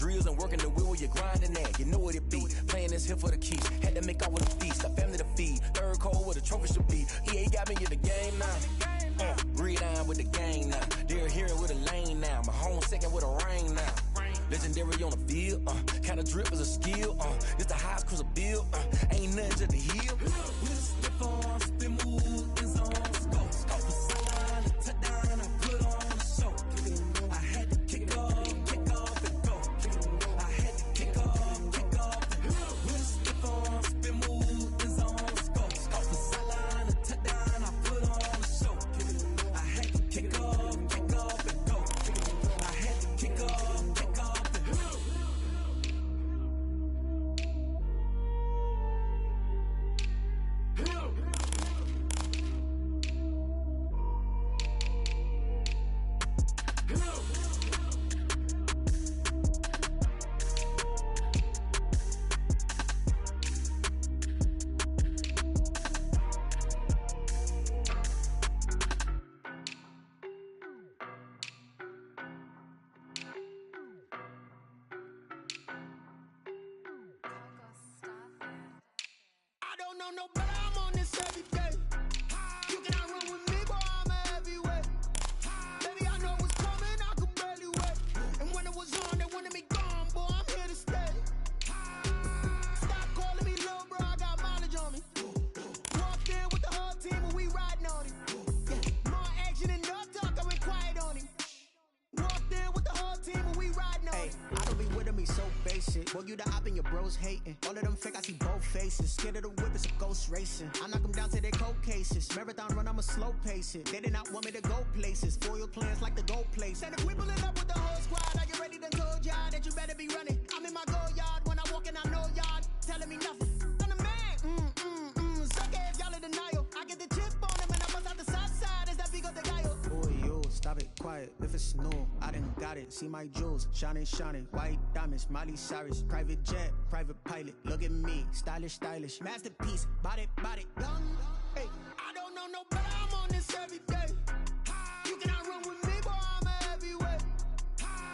drills and working the wheel where you're grinding at. You know what it be. Playing this here for the keys. Had to make out with a feast. A family to feed. Third cold where the trophy should be. EA got me in the game now. Read on with the game now. They're hearing with a lane now. My home second with a rain now. Legendary on the field. Kind of drip is a skill. It's the highest cruiser bill. Ain't nothing just the heel. With a slip on, spin move, in zone, scope. Scope for sideline, touchdown, I put on the show. I had to kick off and go. I had to kick off and go. With a slip on, spin move, in zone, scope. Scope for sideline, touchdown, I put on the show. I had to kick off and go. I had to kick off and go. No, but I'm on this every day. You cannot run with me, boy, I'm a heavyweight. Baby, I know what's coming, I could barely wait. And when it was on, they wanted me gone, boy, I'm here to stay. Stop calling me little bro, I got mileage on me. Walked in with the whole team and we riding on him. Yeah. More action and no talk, I went quiet on him. Walked in with the whole team and we riding on him. I don't be with him, he's so basic. Boy, you the op and your bros hating. All of them fake, I see both faces. Scared of the whip, it's a ghost racing. I knock them down to their cold cases. Marathon run, I'ma slow pace it. They did not want me to go places. Foil plans like the gold place. And if we pulling up with the whole squad, are you ready to told y'all that you better be running? I'm in my go yard. When I walk in, I know y'all telling me nothing. I'm the man. Suck ass, y'all in denial. I get the chip on him and I bust out the south side. Is that big of the guy? Boy, yo, stop it, quiet. If it's new, I done got it. See my jewels, shining, white diamonds, Miley Cyrus, private jet, private pilot. Look at me, stylish, masterpiece, body, young. Hey, I don't know no better, I'm on this every day. You cannot run with me, boy, I'm a heavyweight.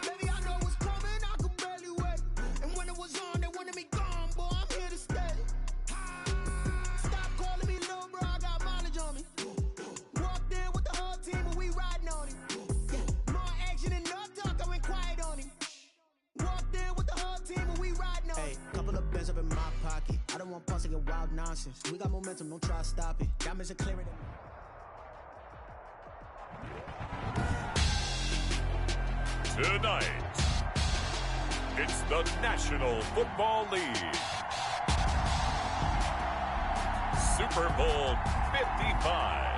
Baby, I know what's coming, I could barely wait. And when it was on, they wanted me gone, boy, I'm here to stay. Stop calling me little bro, I got mileage on me. Walked in with the whole team and we riding on him. Yeah. More action and no talk, I went quiet on him. Walked in with the whole team and we riding on him. Hey, couple of bands up in my pocket. I don't want pulse and wild nonsense. We got momentum, don't try to stop it. Diamonds are clearing it. Tonight, it's the National Football League. Super Bowl 55.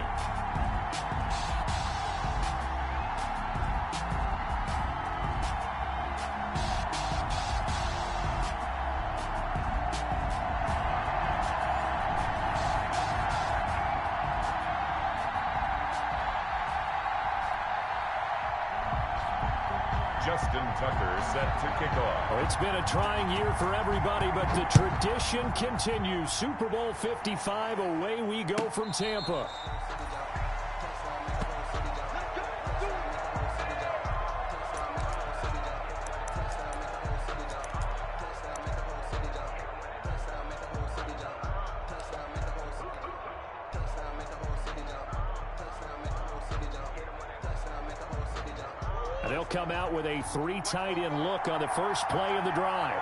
Justin Tucker set to kick off. Well, it's been a trying year for everybody, but the tradition continues. Super Bowl 55, away we go from Tampa. They'll come out with a three tight end look on the first play of the drive.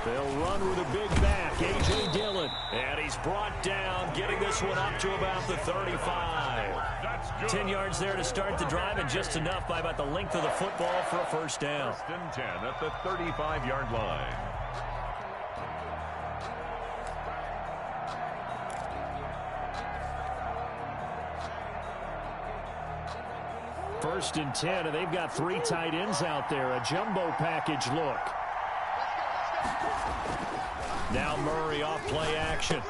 They'll run with a big back, A.J. Dillon. And he's brought down, getting this one up to about the 35. 10 yards there to start the drive, and just enough by about the length of the football for a first down. First and 10 at the 35-yard line. First and 10, and they've got three tight ends out there. A jumbo package look. Now Murray off play action.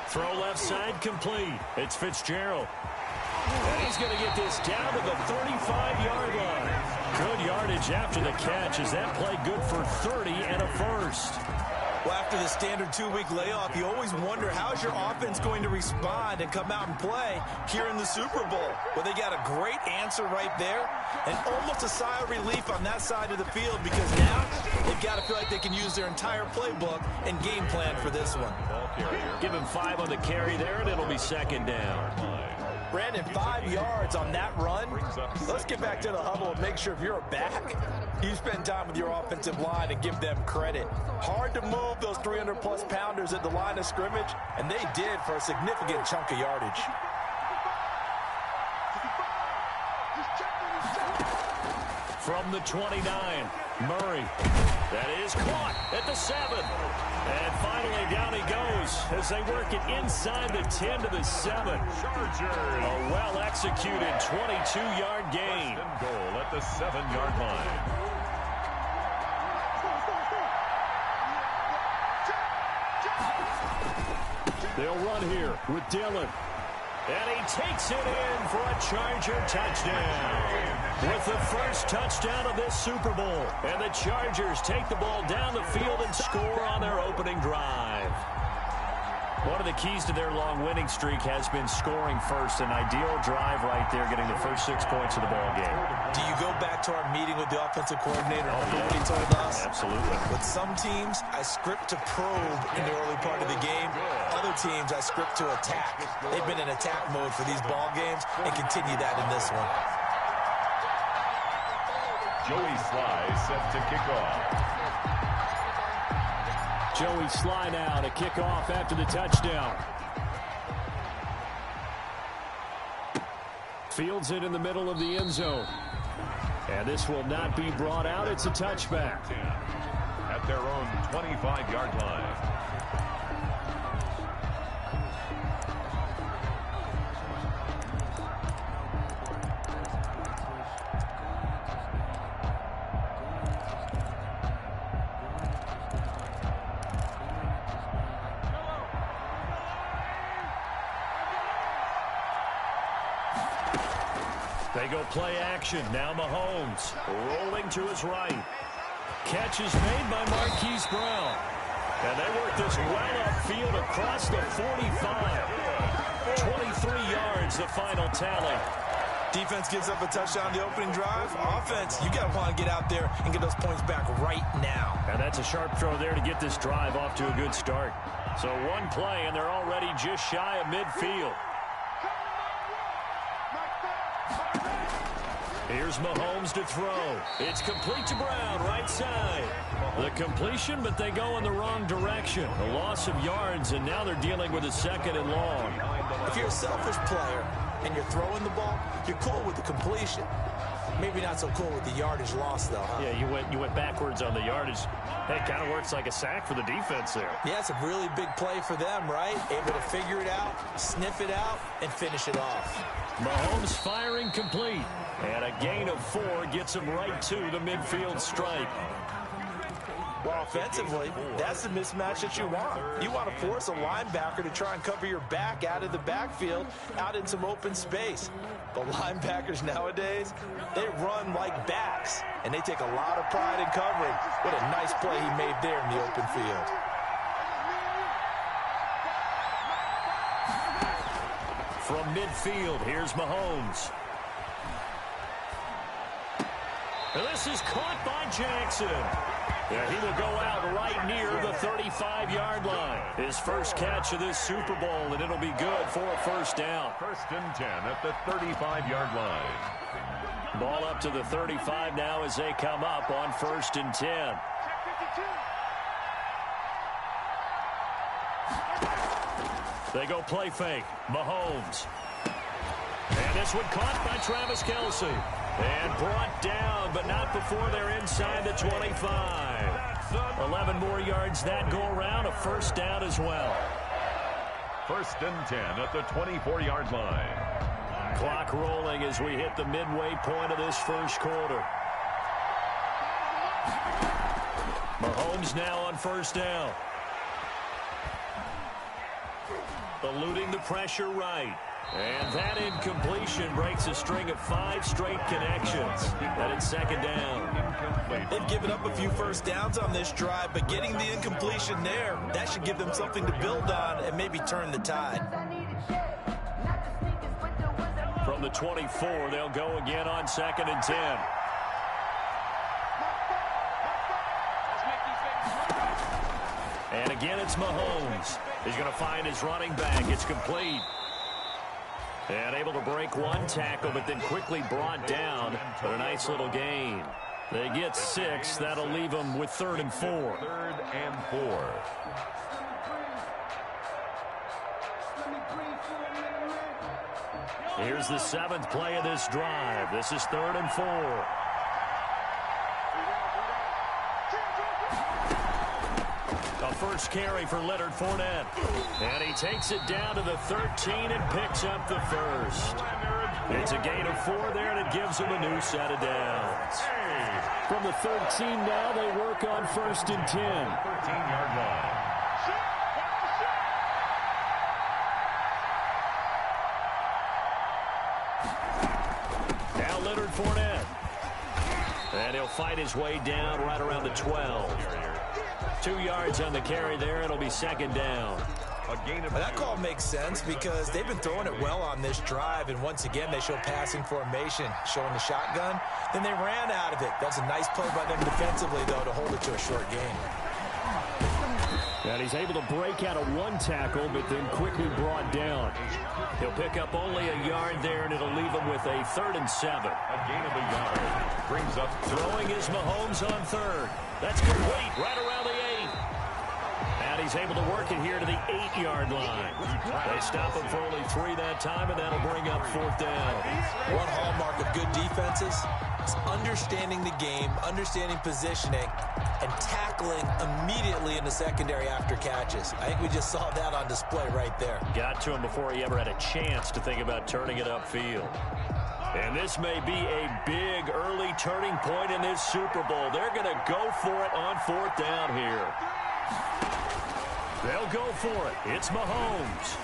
Throw left side complete. It's Fitzgerald. And he's going to get this down to the 35-yard line. Good yardage after the catch. Is that play good for 30 and a first? Well, after the standard 2-week layoff, you always wonder how's your offense going to respond and come out and play here in the Super Bowl. Well, they got a great answer right there and almost a sigh of relief on that side of the field because now they've got to feel like they can use their entire playbook and game plan for this one. Give him 5 on the carry there, and it'll be second down. Brandon, 5 yards on that run. Let's get back to the huddle and make sure if you're a back, you spend time with your offensive line and give them credit. Hard to move those 300-plus pounders at the line of scrimmage, and they did for a significant chunk of yardage. From the 29, Murray. That is caught at the 7. And finally down he goes as they work it inside the 10 to the 7. Chargers. A well-executed 22-yard gain. Goal at the 7-yard line. They'll run here with Dillon. And he takes it in for a Charger touchdown. With the first touchdown of this Super Bowl. And the Chargers take the ball down the field and score on their opening drive. One of the keys to their long winning streak has been scoring first. An ideal drive right there, getting the first 6 points of the ball game. Do you go back to our meeting with the offensive coordinator and remember what he told us? Absolutely. With some teams, I script to probe in the early part of the game. Other teams, I script to attack. They've been in attack mode for these ball games and continue that in this one. Joey Sly set to kick off. Joey Sly now to kick off after the touchdown. Fields it in the middle of the end zone. And this will not be brought out. It's a touchback. At their own 25-yard line. They go play action. Now Mahomes rolling to his right. Catch is made by Marquise Brown. And they work this well upfield across the 45. 23 yards, the final tally. Defense gives up a touchdown the opening drive. Offense, you got to want to get out there and get those points back right now. And that's a sharp throw there to get this drive off to a good start. So one play, and they're already just shy of midfield. Here's Mahomes to throw. It's complete to Brown, right side. The completion, but they go in the wrong direction. A loss of yards, and now they're dealing with a 2nd and long. If you're a selfish player and you're throwing the ball, you're cool with the completion. Maybe not so cool with the yardage loss, though, huh? Yeah, you went backwards on the yardage. It kind of works like a sack for the defense there. Yeah, it's a really big play for them, right? Able to figure it out, sniff it out, and finish it off. Mahomes firing complete. And a gain of 4 gets him right to the midfield stripe. Well, offensively, that's the mismatch that you want. You want to force a linebacker to try and cover your back out of the backfield, out in some open space. The linebackers nowadays, they run like backs, and they take a lot of pride in covering. What a nice play he made there in the open field. From midfield, here's Mahomes. And this is caught by Jackson. Yeah, he will go out right near the 35-yard line. His first catch of this Super Bowl, and it'll be good for a first down. 1st and 10 at the 35-yard line. Ball up to the 35 now as they come up on 1st and 10. They go play fake. Mahomes. And this one caught by Travis Kelce. And brought down, but not before they're inside the 25. 11 more yards that go around. A first down as well. 1st and 10 at the 24-yard line. Clock rolling as we hit the midway point of this first quarter. Mahomes now on first down. Eluding the pressure right. And that incompletion breaks a string of 5 straight connections. And it's second down. They've given up a few first downs on this drive, but getting the incompletion there, that should give them something to build on and maybe turn the tide. From the 24, they'll go again on 2nd and 10. And again, it's Mahomes. He's going to find his running back. It's complete. And able to break one tackle, but then quickly brought down for a nice little gain. They get 6. That'll leave them with 3rd and 4. 3rd and 4. Here's the 7th play of this drive. This is 3rd and 4. A first carry for Leonard Fournette. And he takes it down to the 13 and picks up the first. It's a gain of 4 there, and it gives him a new set of downs. From the 13 now, they work on 1st and 10. 13-yard line. Now Leonard Fournette. And he'll fight his way down right around the 12. 2 yards on the carry there. It'll be 2nd down. That call makes sense because they've been throwing it well on this drive, and once again they show passing formation, showing the shotgun. Then they ran out of it. That's a nice play by them defensively, though, to hold it to a short gain. And he's able to break out of one tackle, but then quickly brought down. He'll pick up only a yard there, and it'll leave him with a 3rd and 7. A gain of a yard. Brings up throwing is Mahomes on 3rd. That's complete right around the 8. And he's able to work it here to the 8-yard line. They stop him for only 3 that time, and that'll bring up 4th down. One hallmark of good defenses is understanding the game, understanding positioning, and tackling immediately in the secondary after catches. I think we just saw that on display right there. Got to him before he ever had a chance to think about turning it upfield. And this may be a big early turning point in this Super Bowl. They're going to go for it on 4th down here. They'll go for it. It's Mahomes.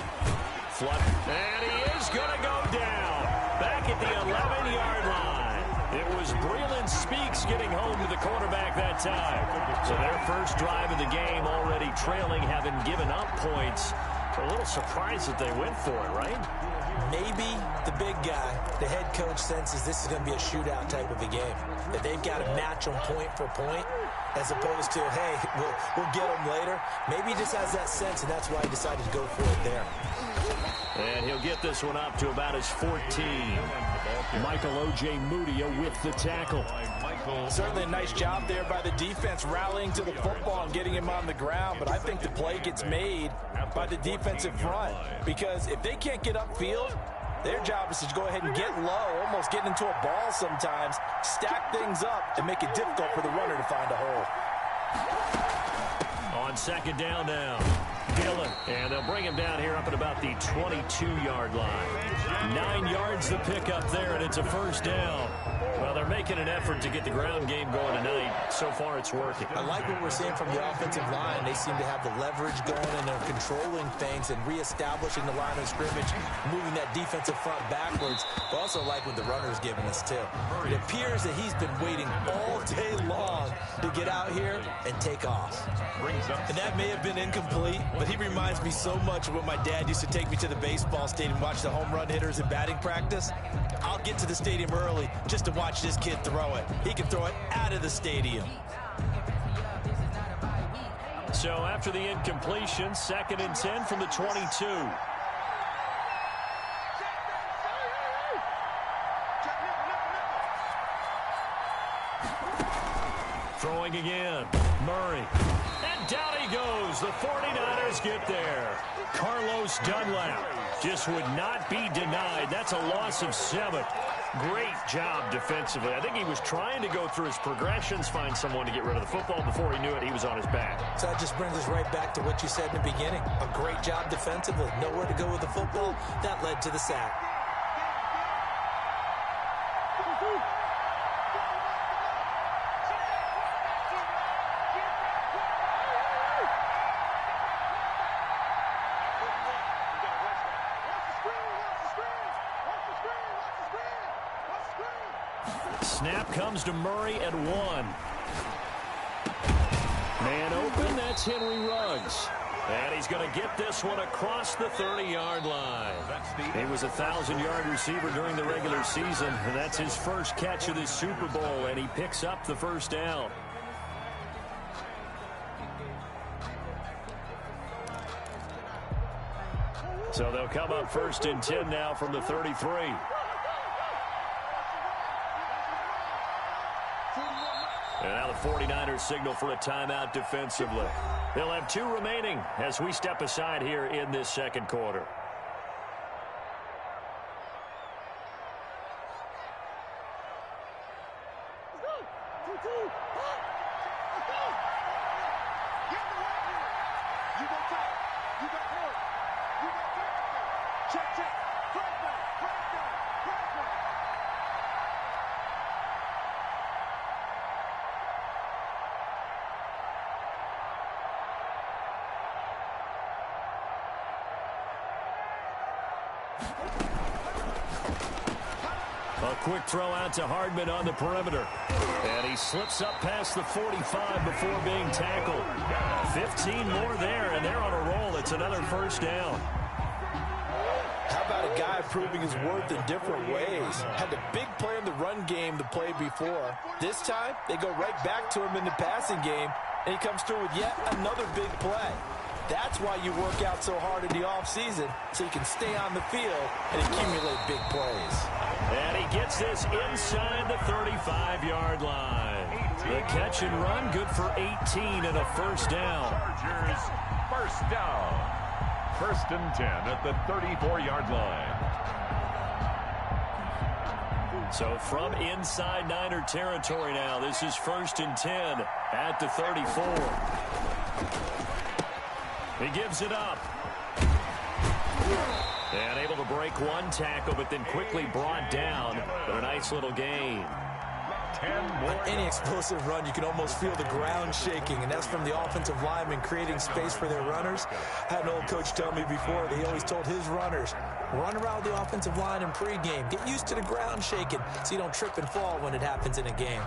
And he is going to go down. Back at the 11-yard line. It was Breeland Speaks getting home to the quarterback that time. So their first drive of the game already trailing, having given up points. A little surprised that they went for it, right? Maybe the big guy, the head coach, senses this is going to be a shootout type of a game. That they've got to match them point for point, as opposed to, hey, we'll get them later. Maybe he just has that sense, and that's why he decided to go for it there. And he'll get this one up to about his 14. Michael O.J. Mudia with the tackle. Certainly a nice job there by the defense, rallying to the football and getting him on the ground. But I think the play gets made by the defensive front, because if they can't get upfield, their job is to go ahead and get low, almost get into a ball sometimes, stack things up, and make it difficult for the runner to find a hole. On 2nd down now, Dillon. And they'll bring him down here up at about the 22-yard line. 9 yards to pick up there, and it's a 1st down. Well, they're making an effort to get the ground game going tonight. So far, it's working. I like what we're seeing from the offensive line. They seem to have the leverage going, and they're controlling things and reestablishing the line of scrimmage, moving that defensive front backwards. But also like what the runner's giving us, too. It appears that he's been waiting all day long to get out here and take off. And that may have been incomplete, but he reminds me so much of when my dad used to take me to the baseball stadium, watch the home run hitters in batting practice. I'll get to the stadium early just to watch this kid throw it. He can throw it out of the stadium. So after the incompletion, 2nd and 10 from the 22. Throwing again, Murray. And down he goes. The 49ers get there. Carlos Dunlap just would not be denied. That's a loss of 7. Great job defensively. I think he was trying to go through his progressions, find someone to get rid of the football. Before he knew it, he was on his back. So that just brings us right back to what you said in the beginning. A great job defensively. Nowhere to go with the football. That led to the sack. Snap comes to Murray at 1. Man open, that's Henry Ruggs. And he's going to get this one across the 30-yard line. He was a 1,000-yard receiver during the regular season, and that's his first catch of this Super Bowl, and he picks up the first down. So they'll come up 1st and 10 now from the 33. And now the 49ers signal for a timeout defensively. They'll have 2 remaining as we step aside here in this second quarter. A quick throw out to Hardman on the perimeter. And he slips up past the 45 before being tackled. 15 more there, and they're on a roll. It's another first down. How about a guy proving his worth in different ways? Had a big play in the run game the play before. This time, they go right back to him in the passing game, and he comes through with yet another big play. That's why you work out so hard in the offseason, so you can stay on the field and accumulate big plays. And he gets this inside the 35-yard line. The catch and run, good for 18 and a first down. Chargers, first down. 1st and 10 at the 34-yard line. So from inside Niner territory now, this is 1st and 10 at the 34. He gives it up. And able to break one tackle, but then quickly brought down. But a nice little gain. On any explosive run, you can almost feel the ground shaking, and that's from the offensive linemen creating space for their runners. I had an old coach tell me before that he always told his runners, run around the offensive line in pregame. Get used to the ground shaking so you don't trip and fall when it happens in a game.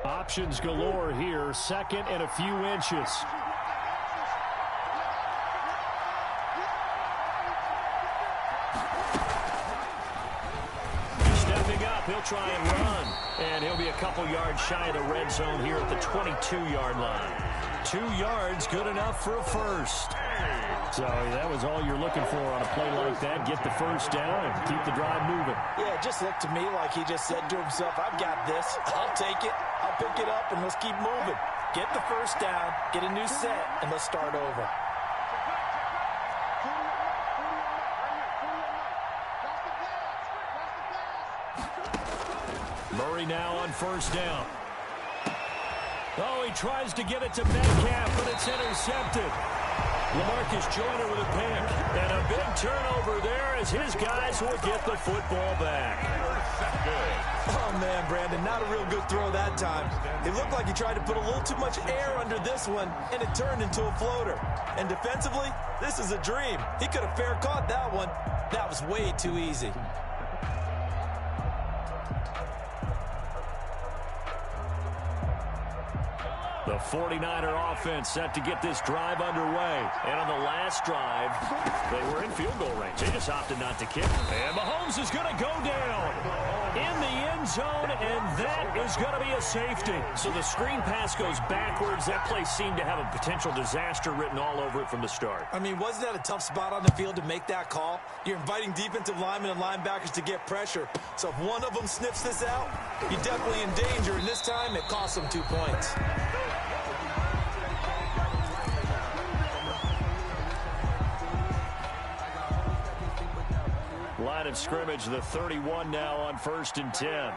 Options galore here. 2nd and a few inches. Stepping up, he'll try and run. And he'll be a couple yards shy of the red zone here at the 22-yard line. 2 yards, good enough for a first. So that was all you're looking for on a play like that. Get the first down and keep the drive moving. Yeah, it just looked to me like he just said to himself, I've got this. I'll take it. I'll pick it up, and let's keep moving. Get the first down, get a new set, and let's start over. Murray now on first down. Oh, he tries to get it to Metcalf, but it's intercepted. LaMarcus Joyner with a pick. And a big turnover there as his guys will get the football back. Oh, man, Brandon, not a real good throw that time. It looked like he tried to put a little too much air under this one, and it turned into a floater. And defensively, this is a dream. He could have fair caught that one. That was way too easy. The 49er offense set to get this drive underway. And on the last drive, they were in field goal range. They just opted not to kick. And Mahomes is going to go down in the end zone, and that is going to be a safety. So the screen pass goes backwards. That play seemed to have a potential disaster written all over it from the start. I mean, wasn't that a tough spot on the field to make that call? You're inviting defensive linemen and linebackers to get pressure. So if one of them sniffs this out, you're definitely in danger. And this time, it cost them 2 points. Line of scrimmage, the 31 now on 1st and 10.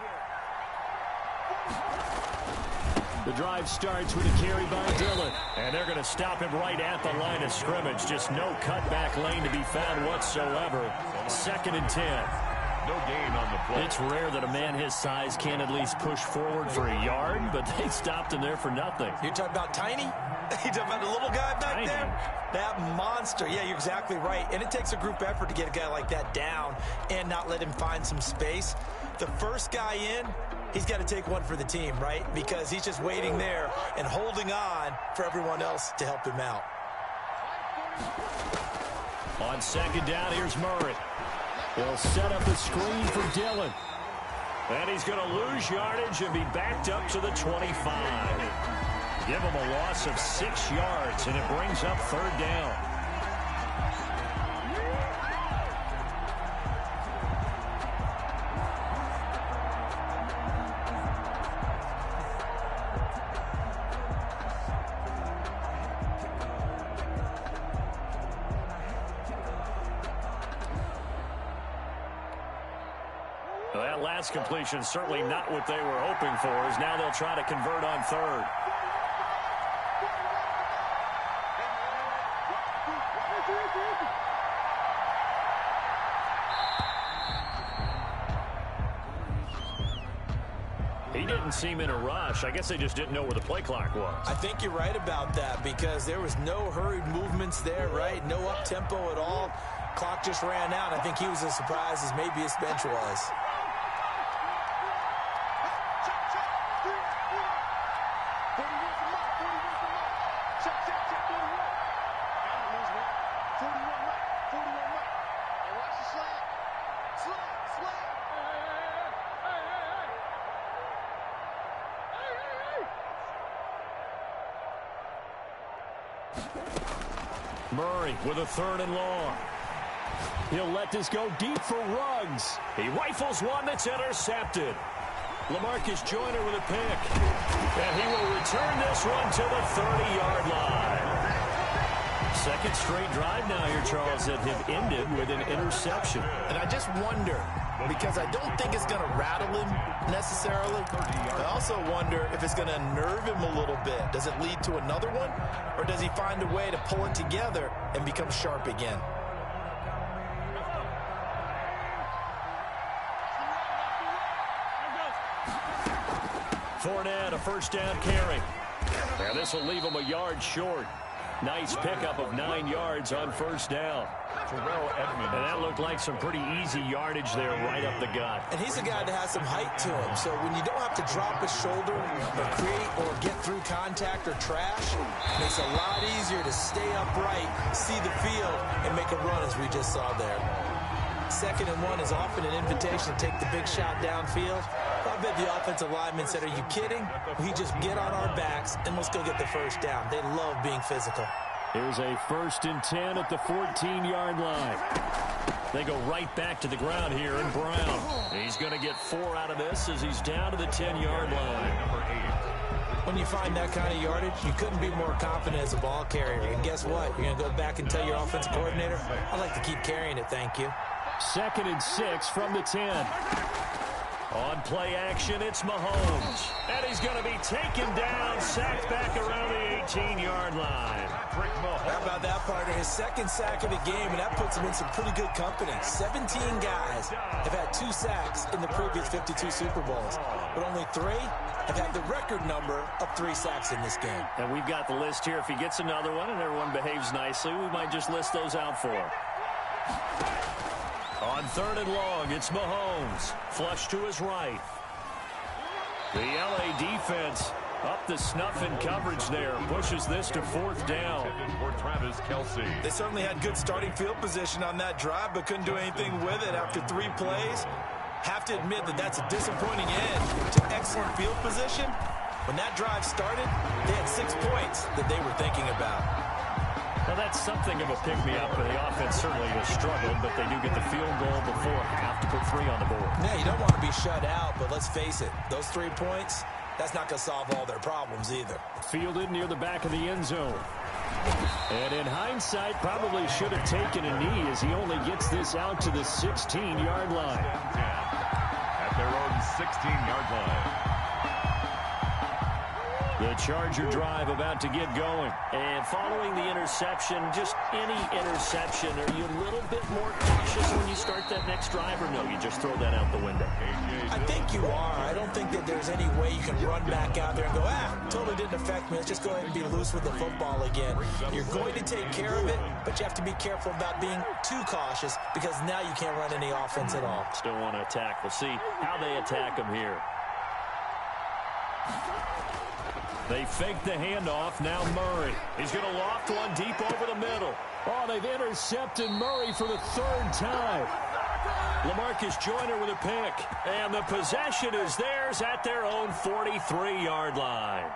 The drive starts with a carry by Dillon. And they're going to stop him right at the line of scrimmage. Just no cutback lane to be found whatsoever. 2nd and 10. No gain on the play. It's rare that a man his size can at least push forward for a yard, but they stopped him there for nothing. You're talking about tiny? You're talking about the little guy back there? That monster. Yeah, you're exactly right. And it takes a group effort to get a guy like that down and not let him find some space. The first guy in, he's got to take one for the team, right? Because he's just waiting there and holding on for everyone else to help him out. On second down, here's Murray. He'll set up a screen for Dillon. And he's going to lose yardage and be backed up to the 25. Give him a loss of 6 yards, and it brings up third down. Well, that last completion certainly not what they were hoping for, as now they'll try to convert on third. He didn't seem in a rush. I guess they just didn't know where the play clock was. I think you're right about that because there was no hurried movements there, right? No up-tempo at all. Clock just ran out. I think he was as surprised as maybe his bench was. Murray with a 3rd and long. He'll let this go deep for Ruggs. He rifles one that's intercepted. LaMarcus Joyner with a pick. And he will return this one to the 30-yard line. Second straight drive now here, Charles, that have ended with an interception. And I just wonder, because I don't think it's going to rattle him necessarily. I also wonder if it's going to nerve him a little bit. Does it lead to another one? Or does he find a way to pull it together and become sharp again? Fournette, a first down carry. And this will leave him a yard short. Nice pickup of 9 yards on first down. And that looked like some pretty easy yardage there right up the gut. And he's a guy that has some height to him. So when you don't have to drop a shoulder or create or get through contact or trash, it makes it a lot easier to stay upright, see the field, and make a run as we just saw there. 2nd and 1 is often an invitation to take the big shot downfield. I bet the offensive lineman said, are you kidding? We just get on our backs and let's go get the first down. They love being physical. Here's a 1st and 10 at the 14-yard line. They go right back to the ground here, and Brown. He's going to get 4 out of this as he's down to the 10-yard line. When you find that kind of yardage, you couldn't be more confident as a ball carrier. And guess what? You're going to go back and tell your offensive coordinator, I'd like to keep carrying it, thank you. 2nd and 6 from the 10. On play action, it's Mahomes. And he's going to be taken down, sacked back around the 18-yard line. How about that, partner? His 2nd sack of the game, and that puts him in some pretty good company. 17 guys have had 2 sacks in the previous 52 Super Bowls, but only 3 have had the record number of 3 sacks in this game. And we've got the list here. If he gets another one and everyone behaves nicely, we might just list those out for him. On 3rd and long, it's Mahomes. Flush to his right. The LA defense up the snuff in coverage there. Pushes this to 4th down. For Travis Kelce. They certainly had good starting field position on that drive, but couldn't do anything with it after 3 plays. Have to admit that that's a disappointing end to excellent field position. When that drive started, they had 6 points that they were thinking about. Well, that's something of a pick-me-up, and the offense certainly has struggled, but they do get the field goal before half to put 3 on the board. Yeah, you don't want to be shut out, but let's face it, those 3 points, that's not going to solve all their problems either. Fielded near the back of the end zone. And in hindsight, probably should have taken a knee as he only gets this out to the 16-yard line. At their own 16-yard line. The Charger drive about to get going. And following the interception, just any interception, are you a little bit more cautious when you start that next drive, or no, you just throw that out the window? I think you are. I don't think that there's any way you can run back out there and go, totally didn't affect me. Let's just go ahead and be loose with the football again. You're going to take care of it, but you have to be careful about being too cautious because now you can't run any offense at all. Still want to attack. We'll see how they attack him here. They fake the handoff. Now Murray. He's going to loft one deep over the middle. Oh, they've intercepted Murray for the third time. LaMarcus Joyner with a pick. And the possession is theirs at their own 43-yard line.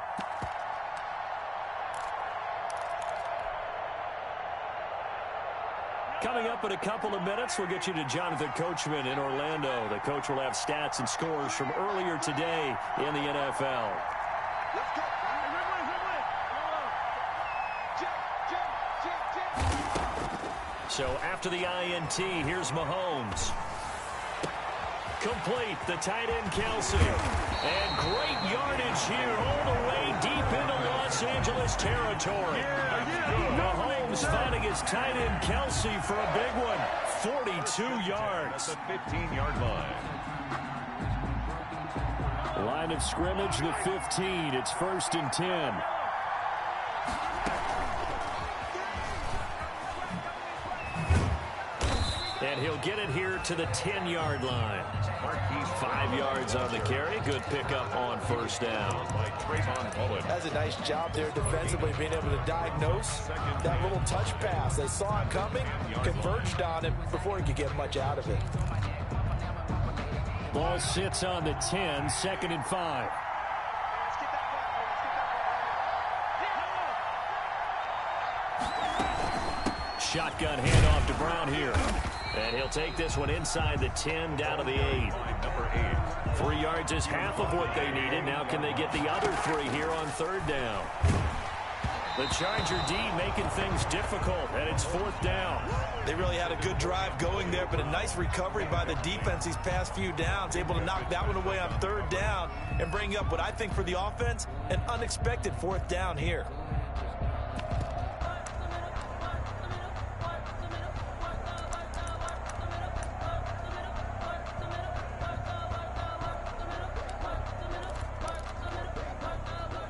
Coming up in a couple of minutes, we'll get you to Jonathan Coachman in Orlando. The coach will have stats and scores from earlier today in the NFL. Let's go. So after the INT, here's Mahomes. Complete, the tight end Kelsey. And great yardage here all the way deep into Los Angeles territory. Mahomes finding his tight end Kelsey for a big one. 42 yards. At the 15-yard line. Line of scrimmage, the 15. It's 1st and 10. And he'll get it here to the 10-yard line. 5 yards on the carry. Good pickup on first down. That's a nice job there defensively, being able to diagnose that little touch pass. They saw it coming, converged on it before he could get much out of it. Ball sits on the 10, 2nd and 5. Shotgun handoff to Brown here. And he'll take this one inside the 10, down to the 8. 3 yards is half of what they needed. Now can they get the other 3 here on 3rd down? The Charger D making things difficult, and it's 4th down. They really had a good drive going there, but a nice recovery by the defense these past few downs, able to knock that one away on 3rd down and bring up what I think for the offense, an unexpected 4th down here.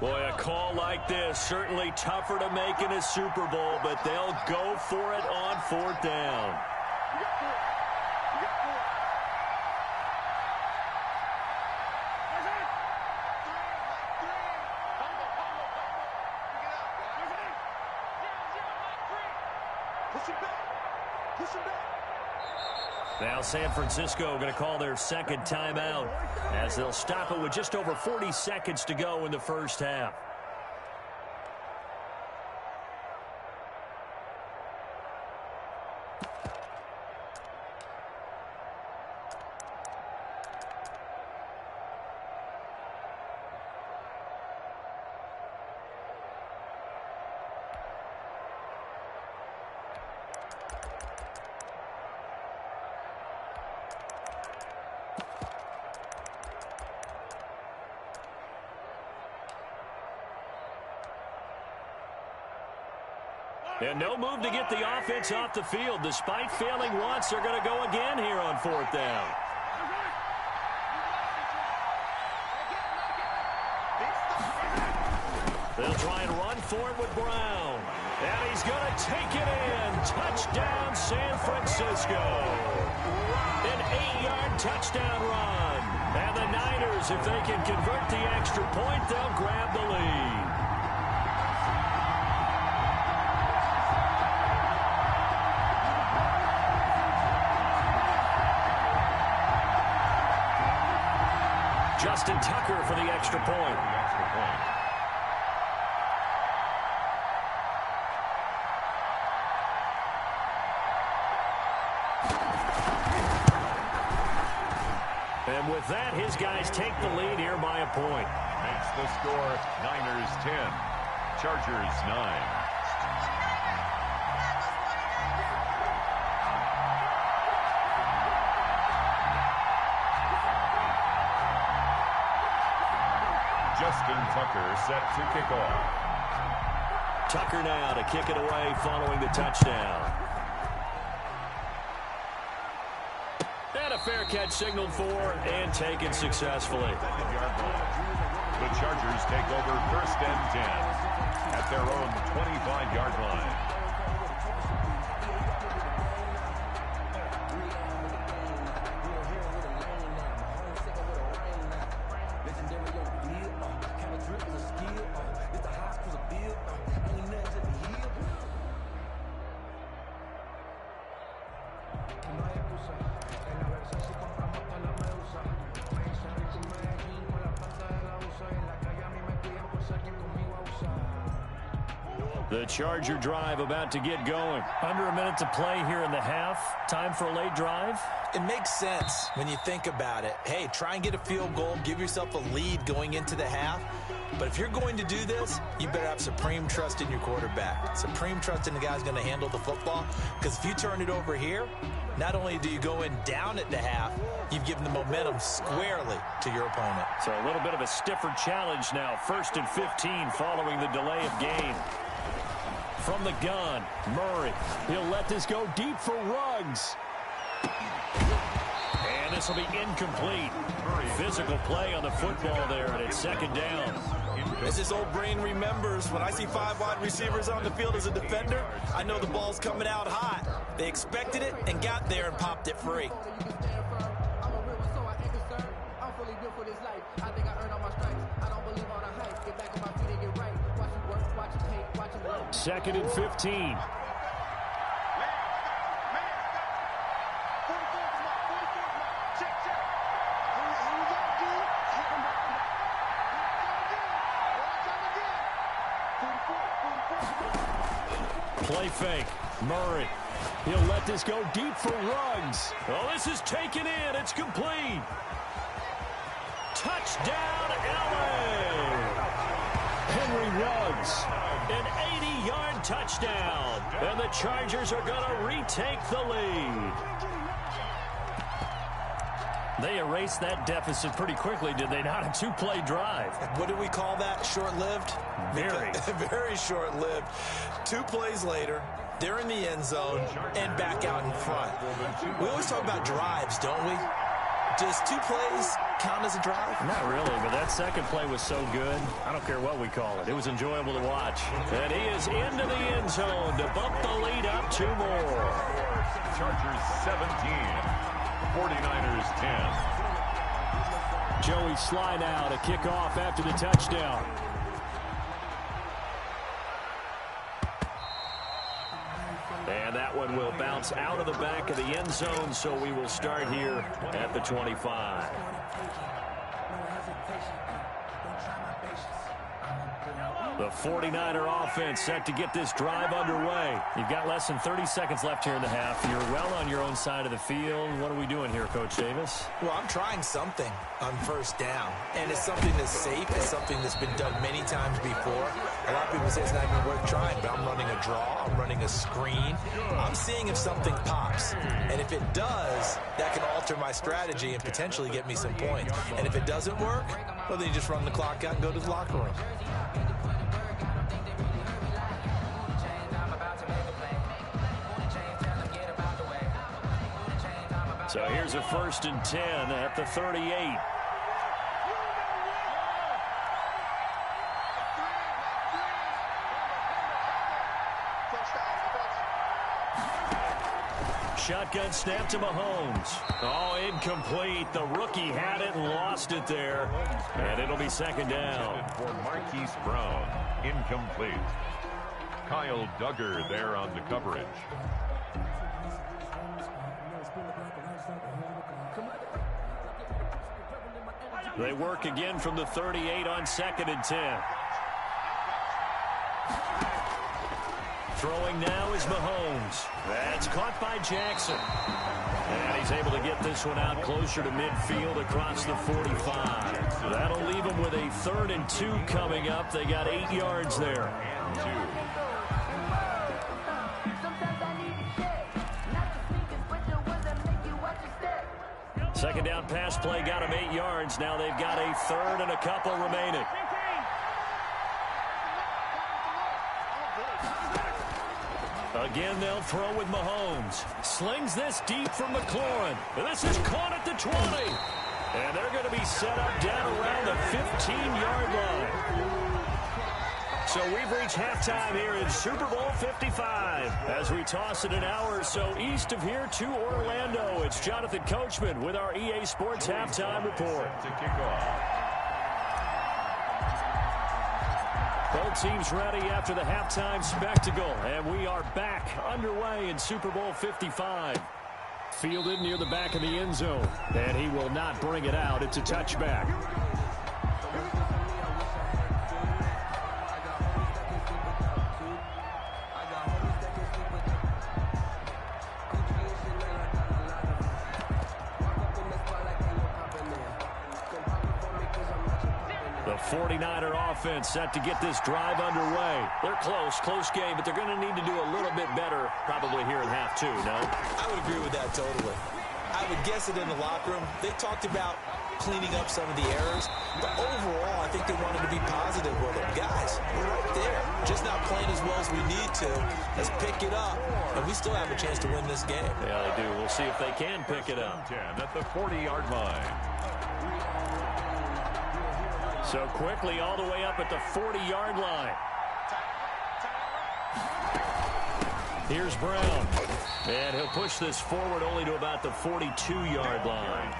Boy, a call like this, certainly tougher to make in a Super Bowl, but they'll go for it on 4th down. Now San Francisco going to call their 2nd timeout as they'll stop it with just over 40 seconds to go in the first half. And no move to get the offense off the field. Despite failing once, they're going to go again here on 4th down. They'll try and run for it with Brown. And he's going to take it in. Touchdown, San Francisco. An 8-yard touchdown run. And the Niners, if they can convert the extra point, they'll grab the lead. Justin Tucker for the extra point. And with that, his guys take the lead here by a point. Makes the score Niners 10, Chargers 9. Justin Tucker set to kick off. Tucker now to kick it away following the touchdown. And a fair catch signaled for and taken successfully. The Chargers take over 1st and 10 at their own 25-yard line. The Charger drive about to get going. Under a minute to play here in the half. Time for a late drive. It makes sense when you think about it. Hey, try and get a field goal, give yourself a lead going into the half. But if you're going to do this, you better have supreme trust in your quarterback. Supreme trust in the guy who's going to handle the football. Because if you turn it over here, not only do you go in down at the half, you've given the momentum squarely to your opponent. So a little bit of a stiffer challenge now. 1st and 15 following the delay of game. From the gun, Murray. He'll let this go deep for Ruggs. And this will be incomplete. Physical play on the football there, and it's 2nd down. As his old brain remembers, when I see 5 wide receivers on the field as a defender, I know the ball's coming out hot. They expected it and got there and popped it free. Second and 15. Play fake. Murray. He'll let this go deep for Ruggs. Oh, this is taken in. It's complete. Touchdown, LA. Henry Ruggs. An 80-yard touchdown. And the Chargers are going to retake the lead. They erased that deficit pretty quickly, did they not? A 2-play drive. What do we call that? Short-lived? Very. Very short-lived. 2 plays later, they're in the end zone and back out in front. We always talk about drives, don't we? Does 2 plays count as a drive? Not really, but that second play was so good. I don't care what we call it. It was enjoyable to watch. And he is into the end zone to bump the lead up 2 more. Chargers 17, 49ers 10. Joey Sly now to kick off after the touchdown. And that one will bounce out of the back of the end zone, so we will start here at the 25. The 49er offense set to get this drive underway. You've got less than 30 seconds left here in the half. You're well on your own side of the field. What are we doing here, Coach Davis? Well, I'm trying something on 1st down, and it's something that's safe. It's something that's been done many times before. A lot of people say it's not even worth trying, but I'm running a draw. I'm running a screen. I'm seeing if something pops, and if it does, that can alter my strategy and potentially get me some points. And if it doesn't work, well, then you just run the clock out and go to the locker room. So here's a 1st and 10 at the 38. Shotgun snap to Mahomes. Oh, incomplete. The rookie had it and lost it there. And it'll be 2nd down. For Marquise Brown, incomplete. Kyle Duggar there on the coverage. They work again from the 38 on 2nd and 10. Throwing now is Mahomes. That's caught by Jackson. And he's able to get this one out closer to midfield across the 45. That'll leave them with a 3rd and 2 coming up. They got 8 yards there. And 2. 2nd down pass play got him 8 yards. Now they've got a 3rd and a couple remaining. Again, they'll throw with Mahomes. Slings this deep from McLaurin. This is caught at the 20. And they're going to be set up down around the 15-yard line. So we've reached halftime here in Super Bowl 55. As we toss it an hour or so east of here to Orlando, it's Jonathan Coachman with our EA Sports Halftime Report. To kick off. Both teams ready after the halftime spectacle, and we are back underway in Super Bowl 55. Fielded near the back of the end zone, and he will not bring it out. It's a touchback. The 49er offense set to get this drive underway. They're close game, but they're going to need to do a little bit better probably here in half two, no? I would agree with that totally. I would guess it in the locker room. They talked about cleaning up some of the errors, but overall, I think they wanted to be positive with them. Guys, we're right there. Just not playing as well as we need to. Let's pick it up, and we still have a chance to win this game. Yeah, they do. We'll see if they can pick it up. 10 at the 40-yard line. So quickly all the way up at the 40-yard line. Here's Brown. And he'll push this forward only to about the 42-yard line.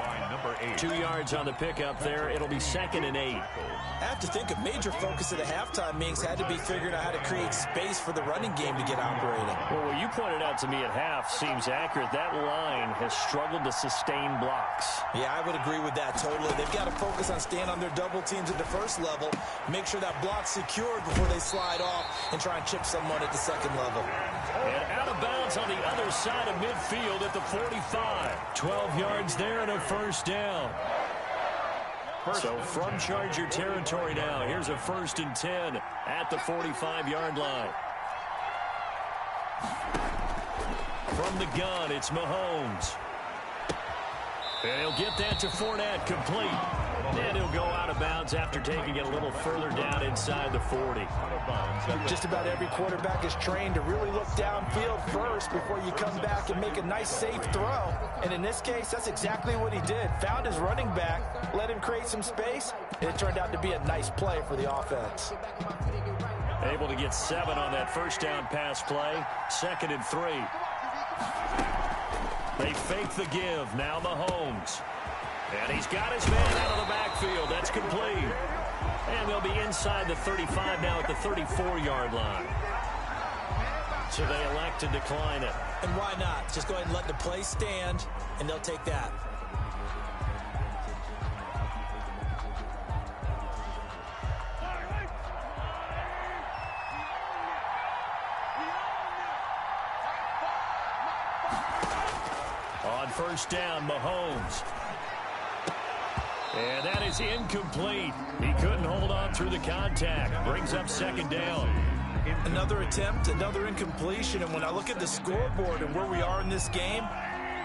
2 yards on the pickup there. It'll be 2nd and 8. I have to think a major focus at the halftime meetings had to be figuring out how to create space for the running game to get operating. Well, what you pointed out to me at half seems accurate. That line has struggled to sustain blocks. Yeah, I would agree with that totally. They've got to focus on staying on their double teams at the first level, make sure that block's secured before they slide off and try and chip someone at the second level. And out of bounds on the other side of midfield at the 45. 12 yards there and a first down. So from Charger territory now, here's a 1st and 10 at the 45-yard line. From the gun, it's Mahomes. And he'll get that to Fournette, complete. And he'll go out of bounds after taking it a little further down inside the 40. Just about every quarterback is trained to really look downfield first before you come back and make a nice, safe throw. And in this case, that's exactly what he did. Found his running back, let him create some space, and it turned out to be a nice play for the offense. Able to get 7 on that first down pass play. 2nd and 3. They fake the give. Now Mahomes. And he's got his man out of the backfield. That's complete. And they'll be inside the 35 now at the 34-yard line. So they elect to decline it. And why not? Just go ahead and let the play stand, and they'll take that. On first down, Mahomes. And that is incomplete. He couldn't hold on through the contact. Brings up 2nd down. Another attempt, another incompletion. And when I look at the scoreboard and where we are in this game,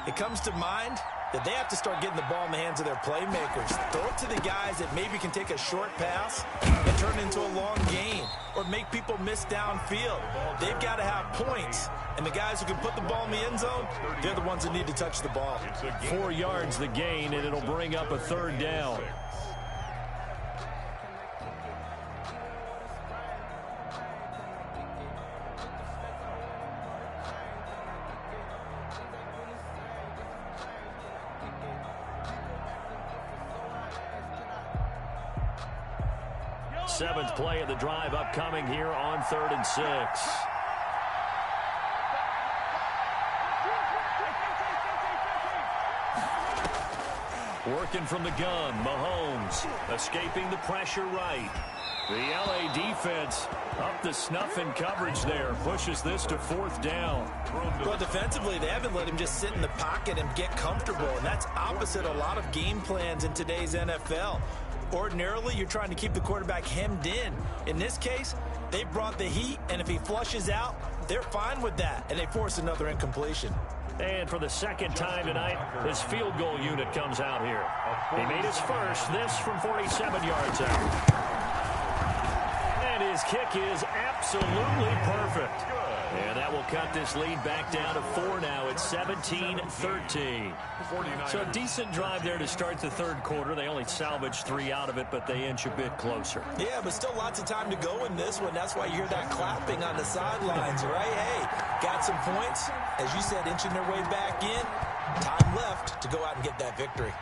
it comes to mind that they have to start getting the ball in the hands of their playmakers. Throw it to the guys that maybe can take a short pass and turn it into a long gain or make people miss downfield. They've got to have points. And the guys who can put the ball in the end zone, they're the ones that need to touch the ball. 4 yards the gain, and it'll bring up a 3rd down. Seventh play of the drive upcoming here on 3rd and 6. Working from the gun, Mahomes escaping the pressure right. The LA defense up the snuff in coverage there. Pushes this to 4th down. Well, defensively, they haven't let him just sit in the pocket and get comfortable, and that's opposite a lot of game plans in today's NFL. Ordinarily, you're trying to keep the quarterback hemmed in. In this case, they brought the heat, and if he flushes out, they're fine with that, and they force another incompletion. And for the 2nd time tonight, his field goal unit comes out here. He made his first, this from 47 yards out. And his kick is absolutely perfect. And that will cut this lead back down to 4 now. It's 17-13. So a decent drive there to start the third quarter. They only salvaged 3 out of it, but they inch a bit closer. Yeah, but still lots of time to go in this one. That's why you hear that clapping on the sidelines, right? Hey, got some points. As you said, inching their way back in. Time left to go out and get that victory.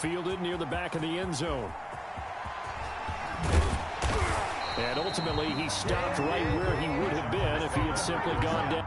Fielded near the back of the end zone. And ultimately, he stopped right where he would have been if he had simply gone down.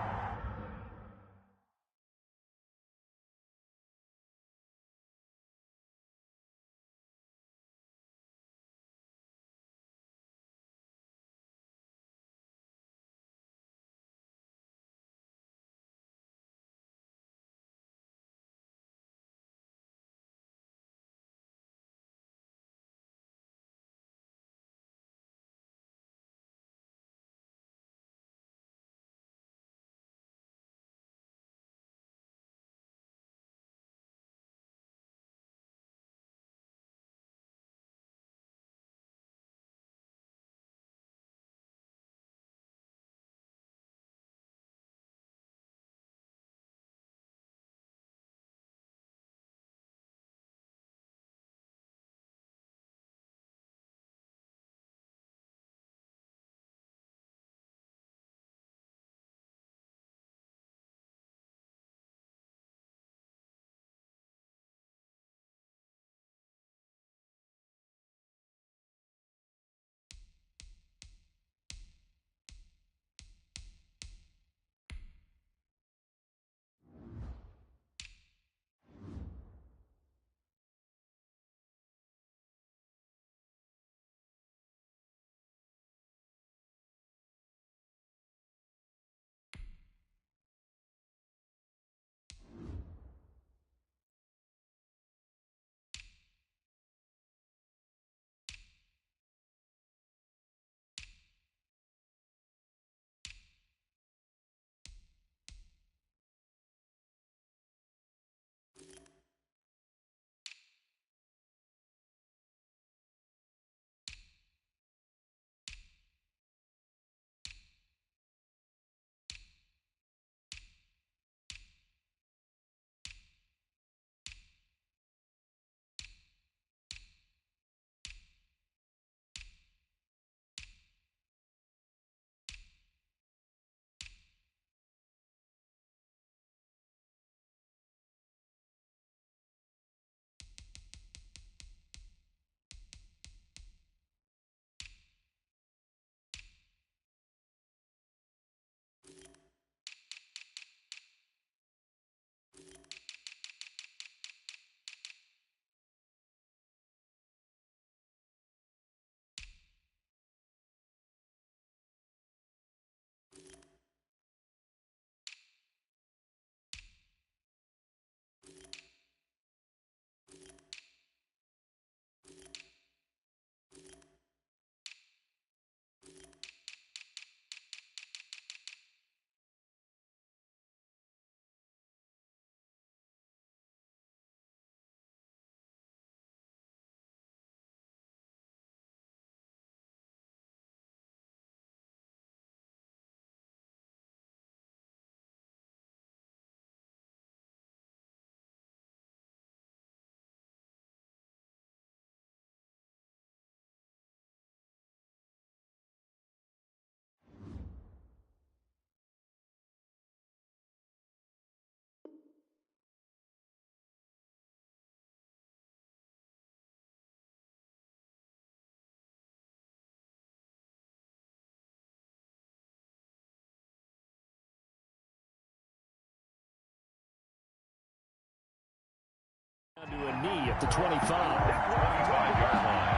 To a knee at the 25. 25-yard line.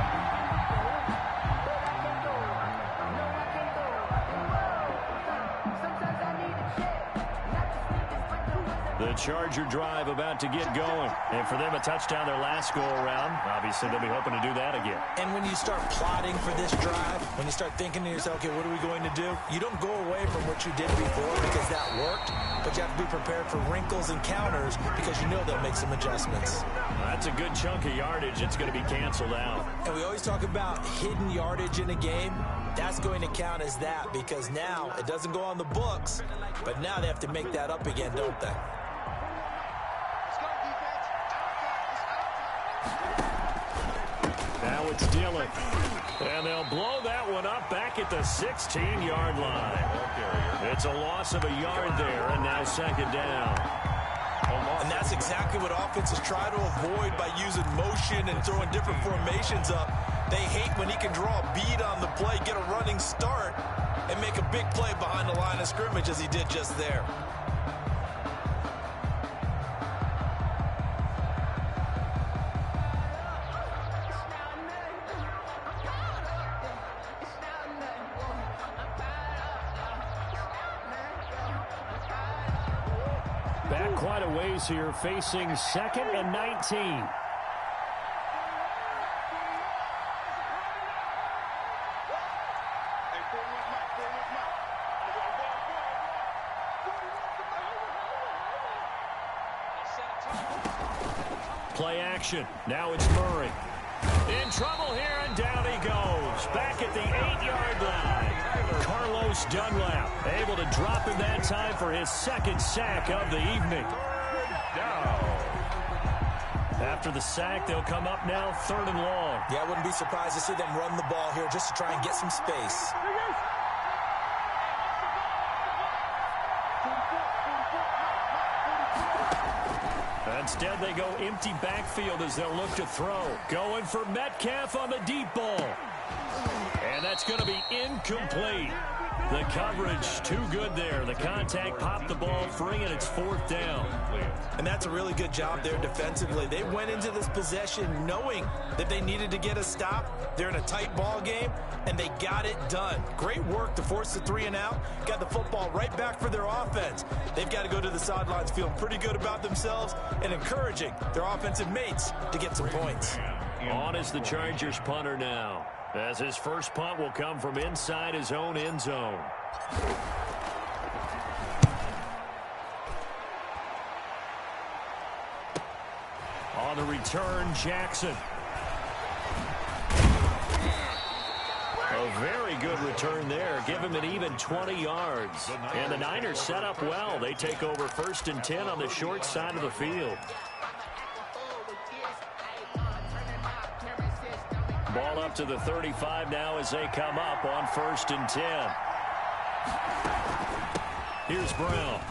The Charger drive about to get going. And for them, a touchdown their last go-around. Obviously, they'll be hoping to do that again. And when you start plotting for this drive, when you start thinking to yourself, okay, what are we going to do? You don't go away from what you did before because that worked, but you have to be prepared for wrinkles and counters because you know they'll make some adjustments. That's a good chunk of yardage. It's going to be canceled out. And we always talk about hidden yardage in a game. that's going to count as that, because now it doesn't go on the books, but now they have to make that up again, don't they? Now it's Dillon. And they'll blow that one up back at the 16-yard line. It's a loss of a yard there, and now second down. And that's exactly what offenses try to avoid by using motion and throwing different formations up. They hate when he can draw a bead on the play, get a running start, and make a big play behind the line of scrimmage as he did just there. Back quite a ways here, facing 2nd and 19. Play action. Now it's Murray. In trouble here, and down he goes. Back at the 8-yard line. Carlos Dunlap able to drop him that time for his second sack of the evening. After the sack, they'll come up now 3rd and long. Yeah, I wouldn't be surprised to see them run the ball here just to try and get some space. Instead, they go empty backfield as they'll look to throw. Going for Metcalf on the deep ball. And that's going to be incomplete. The coverage too good there. The contact popped the ball free, and it's 4th down. And that's a really good job there defensively. They went into this possession knowing that they needed to get a stop. They're in a tight ball game, and they got it done. Great work to force the 3 and out. Got the football right back for their offense. They've got to go to the sidelines feeling pretty good about themselves and encouraging their offensive mates to get some points. On is the Chargers punter now, as his first punt will come from inside his own end zone. On the return, Jackson. A very good return there. Give him an even 20 yards. And the Niners set up well. They take over 1st and 10 on the short side of the field. Ball up to the 35 now as they come up on 1st and 10. Here's Brown.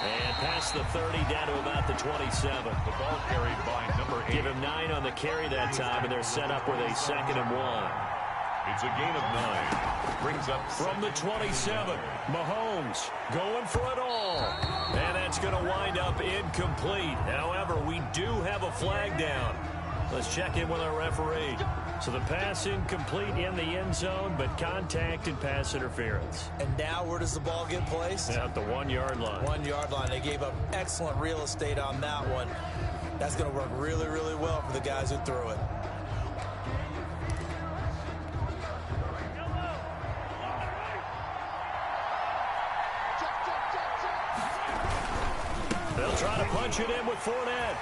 And past the 30 down to about the 27. The ball carried by number 8. Give him 9 on the carry that time, and they're set up with a 2nd and 1. It's a gain of 9. Brings up from the 27. Mahomes going for it all. And that's going to wind up incomplete. However, we do have a flag down. Let's check in with our referee. So the pass incomplete in the end zone, but contact and pass interference. And now where does the ball get placed? At the 1-yard line. 1-yard line. They gave up excellent real estate on that one. That's going to work really, really well for the guys who threw it. They'll try to punch it in with Fournette.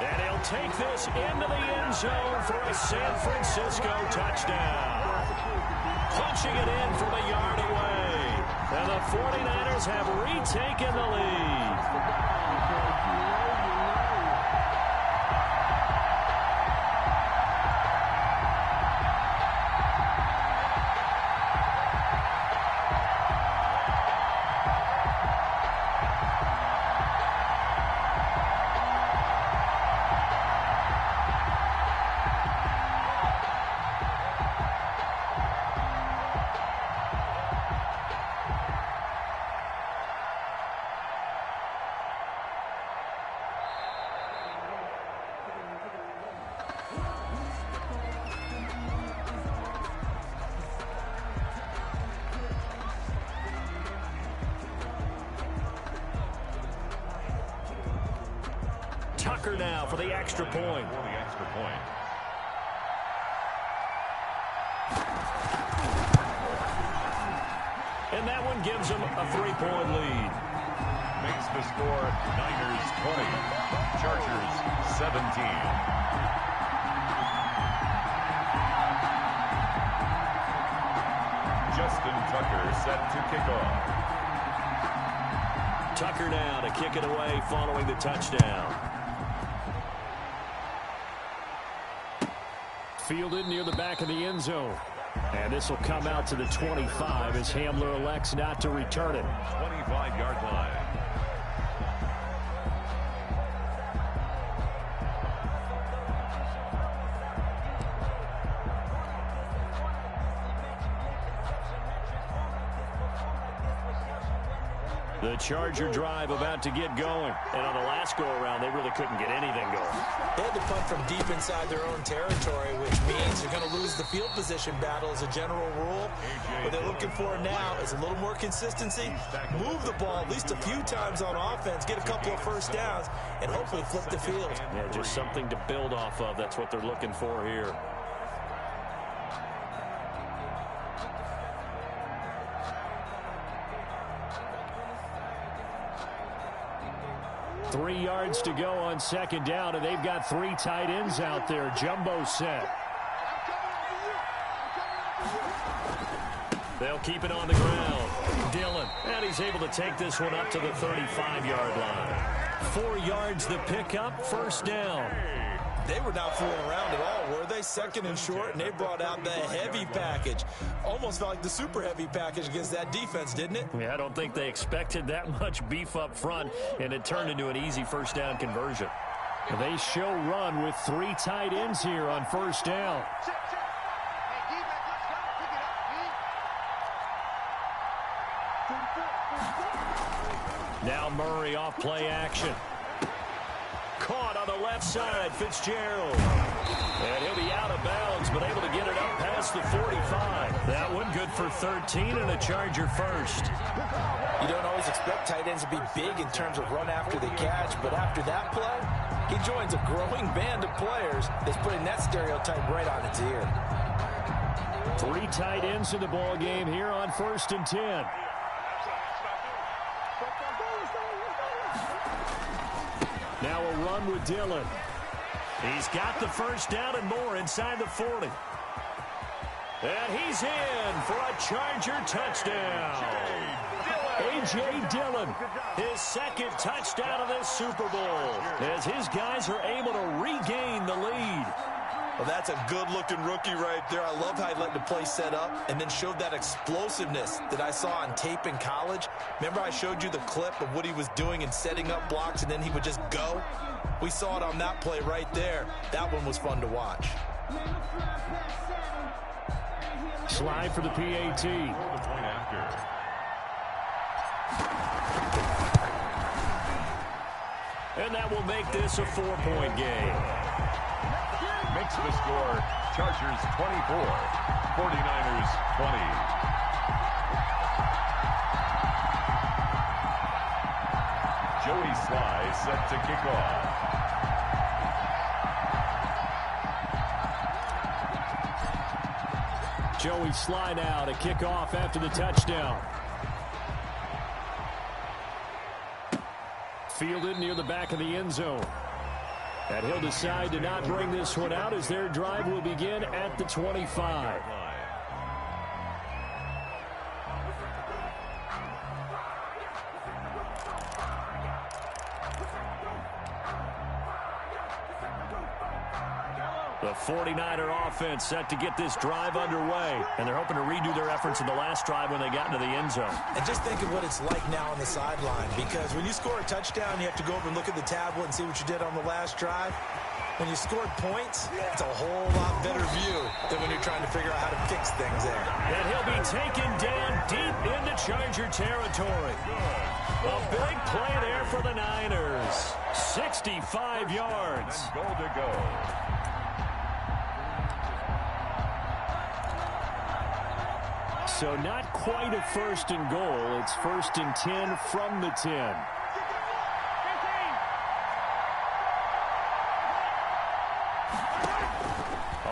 And he'll take this into the end zone for a San Francisco touchdown. Punching it in from a yard away. And the 49ers have retaken the lead. Tucker now for the extra point. And that one gives them a 3-point lead. Makes the score Niners 20, Chargers 17. Justin Tucker set to kick off. Tucker now to kick it away following the touchdown. Fielded near the back of the end zone. And this will come out to the 25 as Hamler elects not to return it. 25-yard line. The Charger drive about to get going. And on the last go-around, they really couldn't get anything going. They had to punt from deep inside their own territory, which means you're going to lose the field position battle as a general rule. What they're looking for now is a little more consistency, move the ball at least a few times on offense, get a couple of first downs, and hopefully flip the field. Yeah, just something to build off of. That's what they're looking for here. Three yards to go on second down, and they've got three tight ends out there. Jumbo set. They'll keep it on the ground. Dillon, and he's able to take this one up to the 35-yard line. 4 yards the pickup, first down. They were not fooling around at all, were they? Second and short, and they brought out the heavy package. Almost felt like the super heavy package against that defense, didn't it? Yeah, I don't think they expected that much beef up front, and it turned into an easy first down conversion. They show run with three tight ends here on first down. Now Murray off play action. Caught on the left side, Fitzgerald. And he'll be out of bounds, but able to get it up past the 45. That one good for 13 and a Charger first. You don't always expect tight ends to be big in terms of run after the catch, but after that play, he joins a growing band of players that's putting that stereotype right on its ear. Three tight ends in the ball game here on 1st and 10. Now a run with Dillon. He's got the first down and more inside the 40. And he's in for a Charger touchdown. A.J. Dillon, his second touchdown of this Super Bowl, as his guys are able to regain the lead. Well, that's a good-looking rookie right there. I love how he let the play set up and then showed that explosiveness that I saw on tape in college. Remember I showed you the clip of what he was doing and setting up blocks, and then he would just go? We saw it on that play right there. That one was fun to watch. Slide for the PAT. And that will make this a 4-point game. Makes the score Chargers 24, 49ers 20. Joey Sly set to kick off. Joey Sly now to kick off after the touchdown. Fielded near the back of the end zone. And he'll decide to not bring this one out as their drive will begin at the 25. The 49er offense set to get this drive underway, and they're hoping to redo their efforts in the last drive when they got into the end zone. And just think of what it's like now on the sideline, because when you score a touchdown, you have to go over and look at the tablet and see what you did on the last drive. When you scored points, it's a whole lot better view than when you're trying to figure out how to fix things there. And he'll be taken down deep into Charger territory. A big play there for the Niners. 65 yards. And goal to go. So not quite a 1st and goal. It's 1st and 10 from the 10.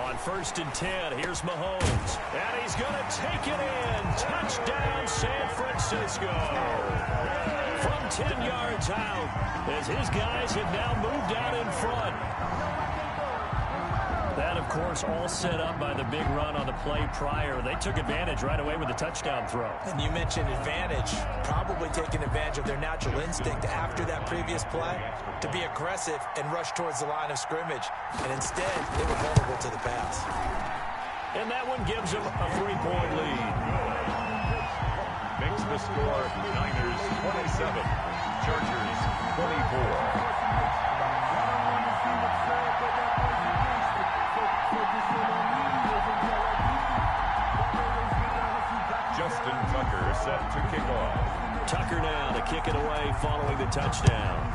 On 1st and 10, here's Mahomes. And he's going to take it in. Touchdown, San Francisco. From 10 yards out, as his guys have now moved out in front. That, of course, all set up by the big run on the play prior. They took advantage right away with the touchdown throw. And you mentioned advantage, probably taking advantage of their natural instinct after that previous play to be aggressive and rush towards the line of scrimmage. And instead, they were vulnerable to the pass. And that one gives them a 3-point lead. Makes the score Niners 27, Chargers 24. Justin Tucker set to kick off. Tucker now to kick it away following the touchdown.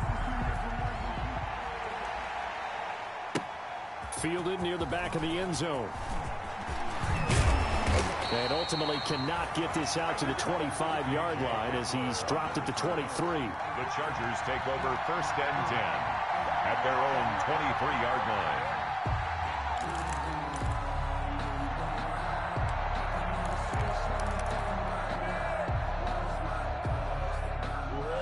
Fielded near the back of the end zone. And ultimately cannot get this out to the 25-yard line as he's dropped it to 23. The Chargers take over 1st and 10 at their own 23-yard line.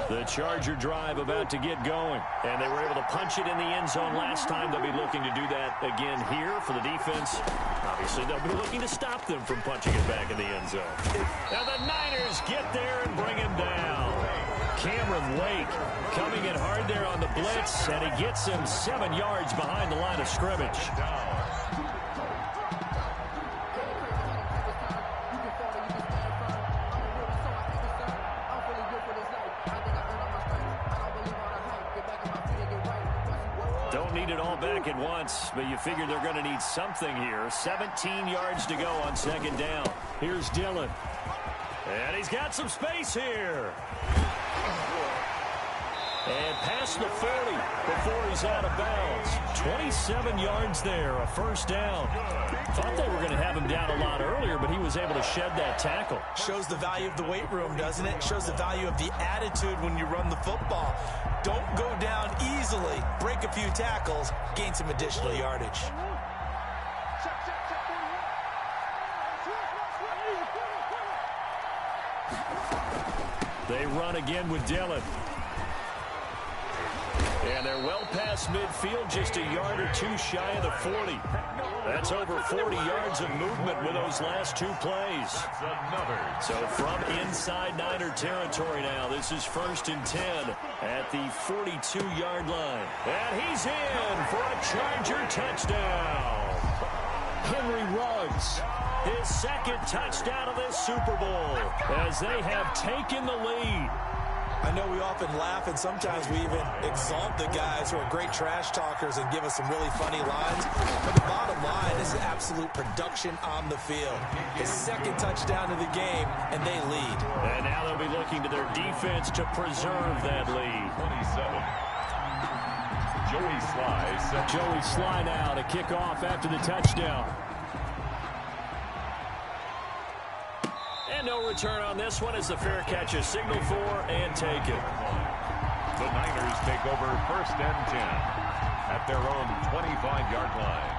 The Charger drive about to get going. And they were able to punch it in the end zone last time. They'll be looking to do that again here for the defense. Obviously, they'll be looking to stop them from punching it back in the end zone. Now the Niners get there and bring him down. Cameron Wake coming in hard there on the blitz, and he gets him 7 yards behind the line of scrimmage. Don't need it all back at once, but you figure they're going to need something here. 17 yards to go on 2nd down. Here's Dillon. And he's got some space here. And past the 40 before he's out of bounds. 27 yards there, a 1st down. Thought they were going to have him down a lot earlier, but he was able to shed that tackle. Shows the value of the weight room, doesn't it? Shows the value of the attitude when you run the football. Don't go down easily. Break a few tackles, gain some additional yardage. They run again with Dillon. And they're well past midfield, just a yard or two shy of the 40. That's over 40 yards of movement with those last 2 plays. So from inside Niner territory now, this is 1st and 10 at the 42-yard line. And he's in for a Charger touchdown. Henry Ruggs, his 2nd touchdown of this Super Bowl, as they have taken the lead. I know we often laugh, and sometimes we even exalt the guys who are great trash talkers and give us some really funny lines. But the bottom line is absolute production on the field. His 2nd touchdown of the game, and they lead. And now they'll be looking to their defense to preserve that lead. 27. Joey Sly now to kick off after the touchdown. And no return on this one as the fair catch is signaled for and taken. The Niners take over 1st and 10 at their own 25-yard line.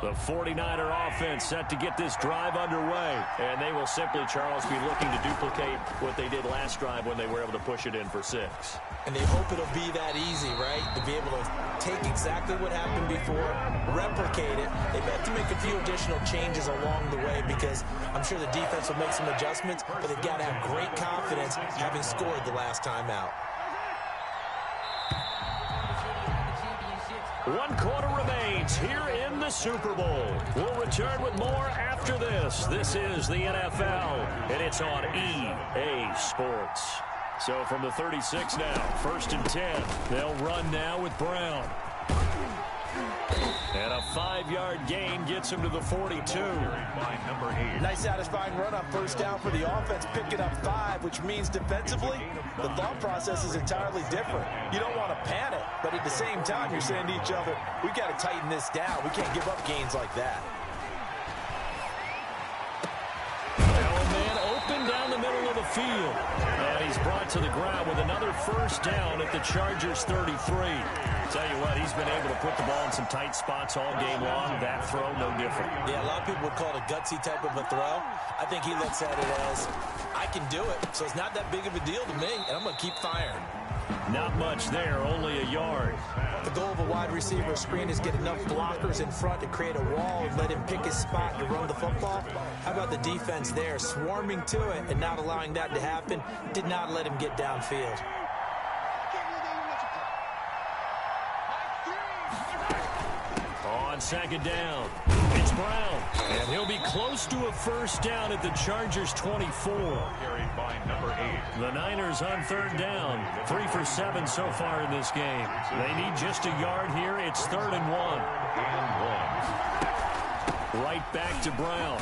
The 49er offense set to get this drive underway. And they will simply, Charles, be looking to duplicate what they did last drive when they were able to push it in for 6. And they hope it'll be that easy, right? To be able to take exactly what happened before, replicate it. They've had to make a few additional changes along the way because I'm sure the defense will make some adjustments, but they've got to have great confidence having scored the last time out. 1 quarter remains here in the Super Bowl. We'll return with more after this. This is the NFL, and it's on EA Sports. So from the 36 now, 1st and 10. They'll run now with Brown. And a 5-yard gain gets him to the 42. Nice satisfying run on 1st down for the offense, picking up 5, which means defensively, the thought process is entirely different. You don't want to panic, but at the same time, you're saying to each other, we got to tighten this down. We can't give up gains like that. Now a man open down the middle of the field. And he's brought to the ground with another first down at the Chargers 33. Tell you what, he's been able to put the ball in some tight spots all game long. That throw, no different. Yeah, a lot of people would call it a gutsy type of a throw. I think he looks at it as, I can do it, so it's not that big of a deal to me, and I'm going to keep firing. Not much there, only a yard. The goal of a wide receiver screen is get enough blockers in front to create a wall and let him pick his spot to run the football. How about the defense there, swarming to it and not allowing that to happen? Did not let him get downfield. On second down, it's Brown. And he'll be close to a first down at the Chargers 24. Carried by number 8. The Niners on third down. 3 for 7 so far in this game. They need just a yard here. It's 3rd and 1. Right back to Brown.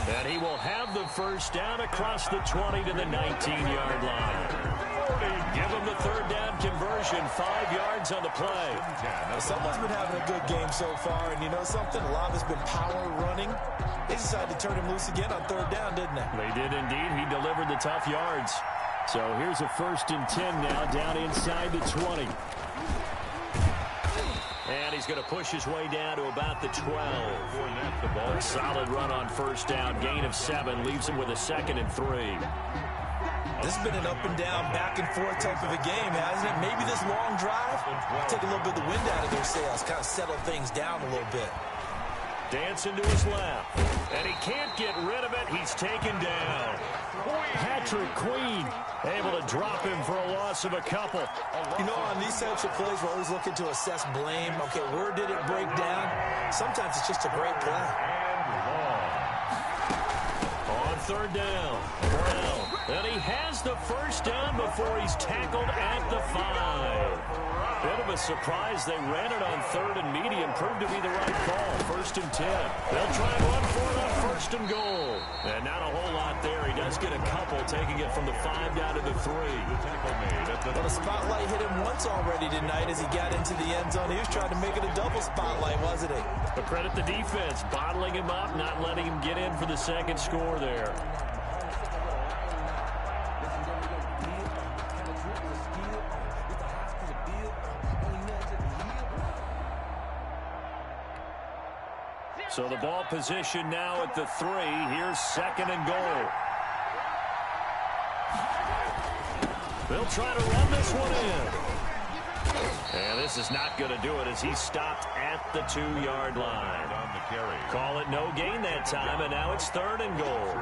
And he will have the first down across the 20 to the 19-yard line. Give him the third down conversion, 5 yards on the play. Someone's been having a good game so far, and you know something? A lot of it's been power running. They decided to turn him loose again on third down, didn't they? They did indeed. He delivered the tough yards. So here's a 1st and 10 now, down inside the 20. And he's going to push his way down to about the 12. A solid run on first down, gain of 7, leaves him with a 2nd and 3. This has been an up and down, back and forth type of a game, hasn't it? Maybe this long drive take a little bit of the wind out of their sails, kind of settle things down a little bit. Dancing to his left, and he can't get rid of it. He's taken down. Patrick Queen able to drop him for a loss of a couple. You know, on these types of plays, we're always looking to assess blame. Okay, where did it break down? Sometimes it's just a great play. On third down, Brown. And he has the first down before he's tackled at the 5. Bit of a surprise. They ran it on 3rd and medium. Proved to be the right call. 1st and 10. They'll try and run for it on 1st and goal. And not a whole lot there. He does get a couple, taking it from the 5 down to the 3. Well, the spotlight hit him once already tonight as he got into the end zone. He was trying to make it a double spotlight, wasn't he? But credit the defense, bottling him up, not letting him get in for the 2nd score there. So the ball position now at the 3. Here's 2nd and goal. They'll try to run this one in. And this is not going to do it as he's stopped at the 2-yard line. Call it no gain that time, and now it's 3rd and goal.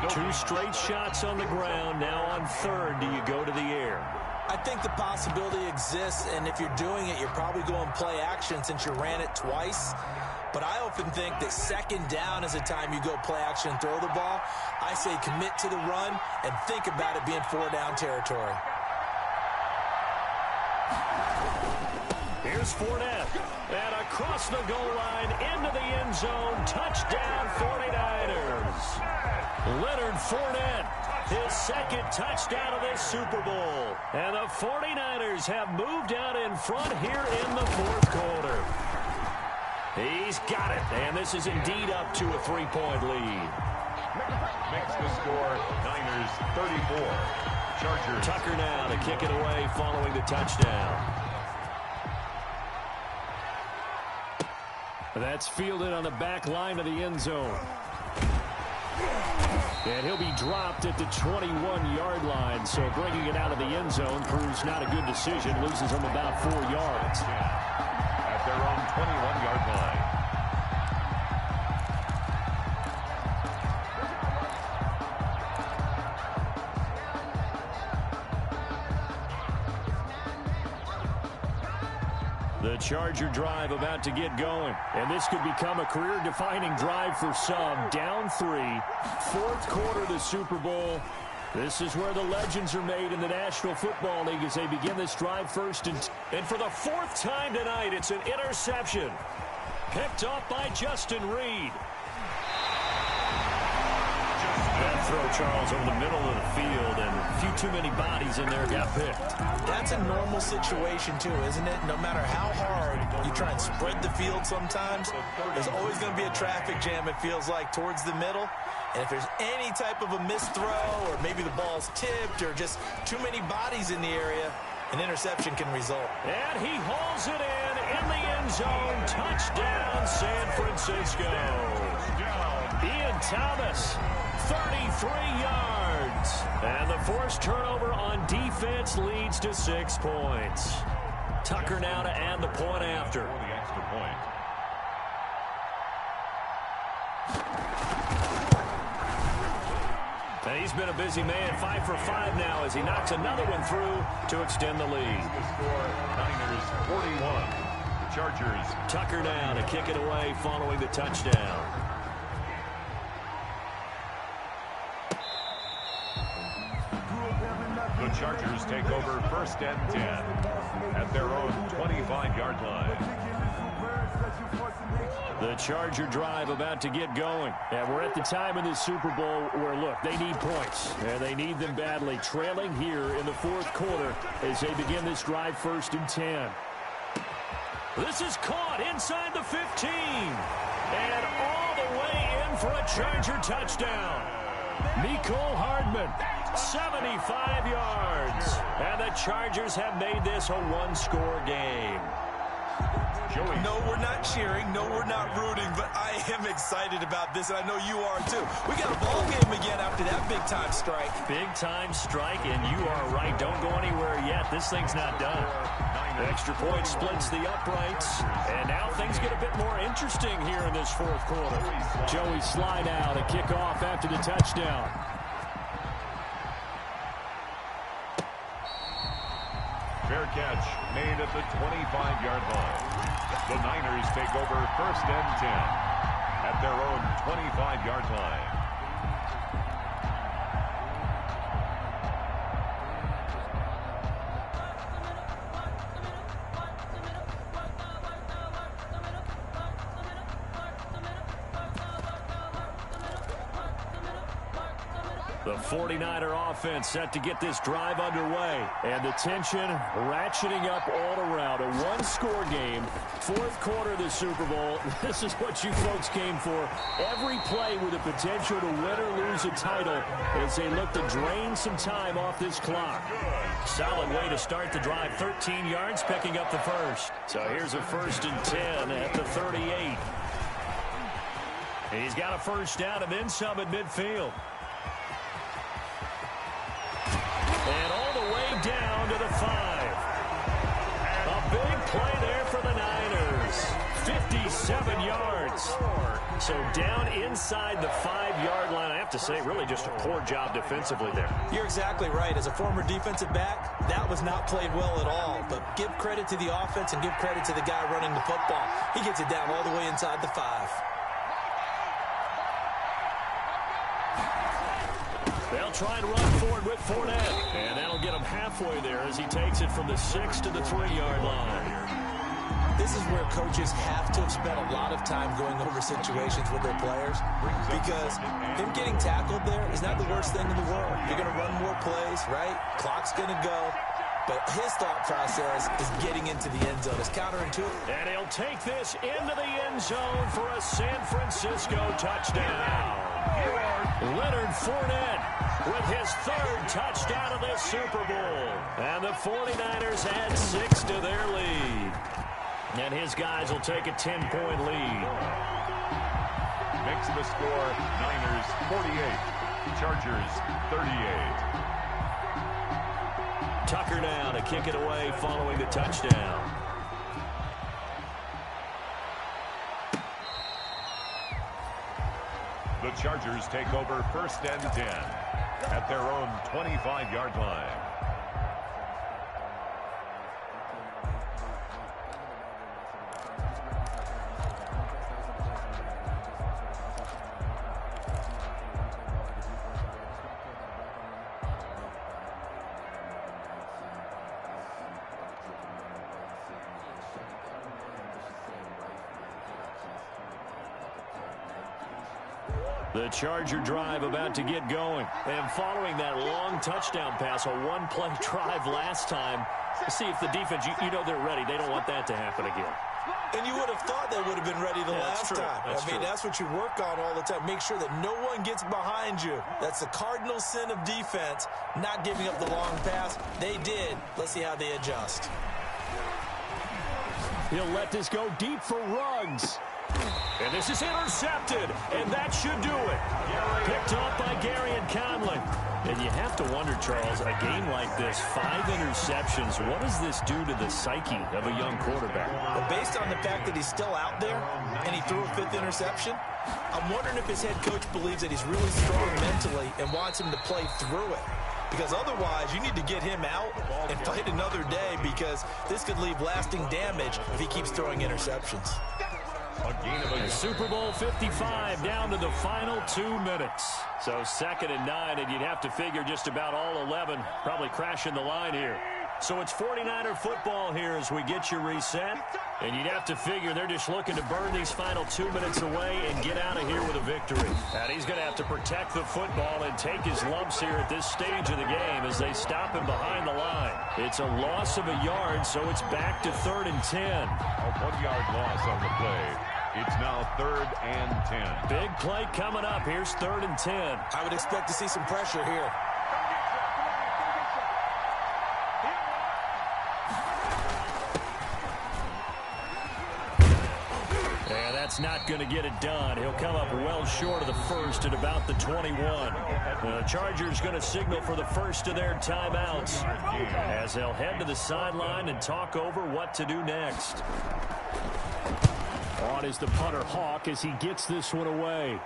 2 straight shots on the ground. Now on 3rd, do you go to the air? I think the possibility exists, and if you're doing it, you're probably going play action since you ran it twice. But I often think that 2nd down is a time you go play action and throw the ball. I say commit to the run and think about it being 4-down territory. Here's Fournette. And across the goal line into the end zone. Touchdown 49ers. Leonard Fournette, his 2nd touchdown of this Super Bowl. And the 49ers have moved out in front here in the 4th quarter. He's got it, and this is indeed up to a 3-point lead. Makes the score Niners 34. Chargers. Tucker now to kick it away following the touchdown. That's fielded on the back line of the end zone. And he'll be dropped at the 21-yard line, so bringing it out of the end zone proves not a good decision. Loses him about 4 yards. At their own 21-yard line. The Charger drive about to get going. And this could become a career-defining drive for some. Down 3. 4th quarter of the Super Bowl. This is where the legends are made in the National Football League as they begin this drive 1st and for the 4th time tonight, it's an interception. Picked off by Justin Reed. That throw, Charles, over the middle of the field, and a few too many bodies in there got picked. That's a normal situation, too, isn't it? No matter how hard you try and spread the field sometimes, there's always going to be a traffic jam, it feels like, towards the middle. And if there's any type of a missed throw or maybe the ball's tipped or just too many bodies in the area, an interception can result. And he hauls it in the end zone. Touchdown, San Francisco. Ian Thomas, 33 yards. And the forced turnover on defense leads to 6 points. Tucker now to add the point after. The extra point. And he's been a busy man, 5 for 5 now as he knocks another one through to extend the lead. The score, Niners 41. The Chargers. Tucker now to kick it away following the touchdown. The Chargers take over 1st and 10 at their own 25-yard line. The Charger drive about to get going. And we're at the time in the Super Bowl where, look, they need points. And they need them badly. Trailing here in the 4th quarter as they begin this drive 1st and 10. This is caught inside the 15. And all the way in for a Charger touchdown. Mecole Hardman, 75 yards. And the Chargers have made this a one-score game. Joey. No, we're not cheering. No, we're not rooting, but I am excited about this, and I know you are too. We got a ball game again after that big-time strike. Big-time strike, and you are right. Don't go anywhere yet. This thing's not done. Extra point splits the uprights, and now things get a bit more interesting here in this 4th quarter. Joey slide out, a kickoff after the touchdown. Fair catch made at the 25-yard line. The Niners take over 1st and 10 at their own 25-yard line. The 49er offense set to get this drive underway. And the tension ratcheting up all around. A one-score game. 4th quarter of the Super Bowl. This is what you folks came for. Every play with the potential to win or lose a title as they look to drain some time off this clock. Solid way to start the drive. 13 yards, picking up the first. So here's a 1st and 10 at the 38. He's got a first down and then some at midfield. And all the way down to the 5. A big play there for the Niners. 57 yards. So down inside the 5-yard line. I have to say, really just a poor job defensively there. You're exactly right. As a former defensive back, that was not played well at all. But give credit to the offense and give credit to the guy running the football. He gets it down all the way inside the 5. They'll try and run forward with Fournette. And that'll get him halfway there as he takes it from the 6 to the 3-yard line. This is where coaches have to have spent a lot of time going over situations with their players, because him getting tackled there is not the worst thing in the world. You're going to run more plays, right? Clock's going to go. But his thought process is getting into the end zone. It's counterintuitive. And he'll take this into the end zone for a San Francisco touchdown. Leonard Fournette with his 3rd touchdown of this Super Bowl. And the 49ers add 6 to their lead. And his guys will take a 10-point lead. Makes the score Niners 48, Chargers 38. Tucker now to kick it away following the touchdown. The Chargers take over 1st and 10 at their own 25-yard line. The Charger drive about to get going. And following that long touchdown pass, a one-play drive last time, see if the defense, you know they're ready. They don't want that to happen again. And you would have thought they would have been ready the last time. That's what you work on all the time. Make sure that no one gets behind you. That's the cardinal sin of defense, not giving up the long pass. They did. Let's see how they adjust. He'll let this go deep for Ruggs. And this is intercepted, and that should do it. Picked off by Gary and Conley. And you have to wonder, Charles, a game like this, 5 interceptions, what does this do to the psyche of a young quarterback? Well, based on the fact that he's still out there and he threw a 5th interception, I'm wondering if his head coach believes that he's really strong mentally and wants him to play through it. Because otherwise, you need to get him out and fight another day, because this could leave lasting damage if he keeps throwing interceptions. Super Bowl 55 down to the final 2 minutes. So 2nd and 9, and you'd have to figure just about all 11 probably crashing the line here. So it's 49er football here as we get you reset. And you'd have to figure they're just looking to burn these final 2 minutes away and get out of here with a victory. And he's going to have to protect the football and take his lumps here at this stage of the game as they stop him behind the line. It's a loss of a yard, so it's back to 3rd and 10. A 1-yard loss on the play. It's now 3rd and 10. Big play coming up. Here's 3rd and 10. I would expect to see some pressure here. And that's not going to get it done. He'll come up well short of the first at about the 21. The Chargers going to signal for the first of their timeouts as they'll head to the sideline and talk over what to do next. On is the punter, Hawk, as he gets this one away.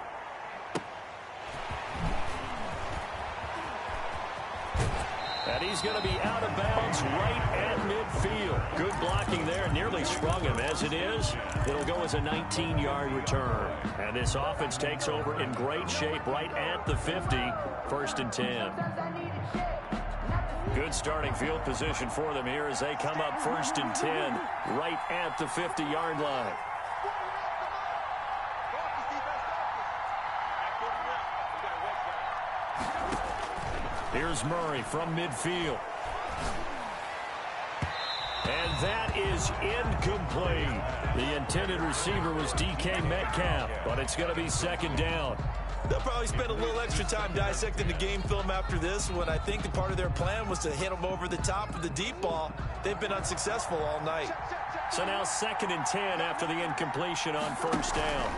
And he's going to be out of bounds right at midfield. Good blocking there. Nearly sprung him. As it is, it'll go as a 19-yard return. And this offense takes over in great shape right at the 50. 1st and 10. Good starting field position for them here as they come up 1st and 10 right at the 50-yard line. Here's Murray from midfield. And that is incomplete. The intended receiver was DK Metcalf, but it's going to be 2nd down. They'll probably spend a little extra time dissecting the game film after this one. I think the part of their plan was to hit them over the top of the deep ball. They've been unsuccessful all night. So now 2nd and 10 after the incompletion on 1st down.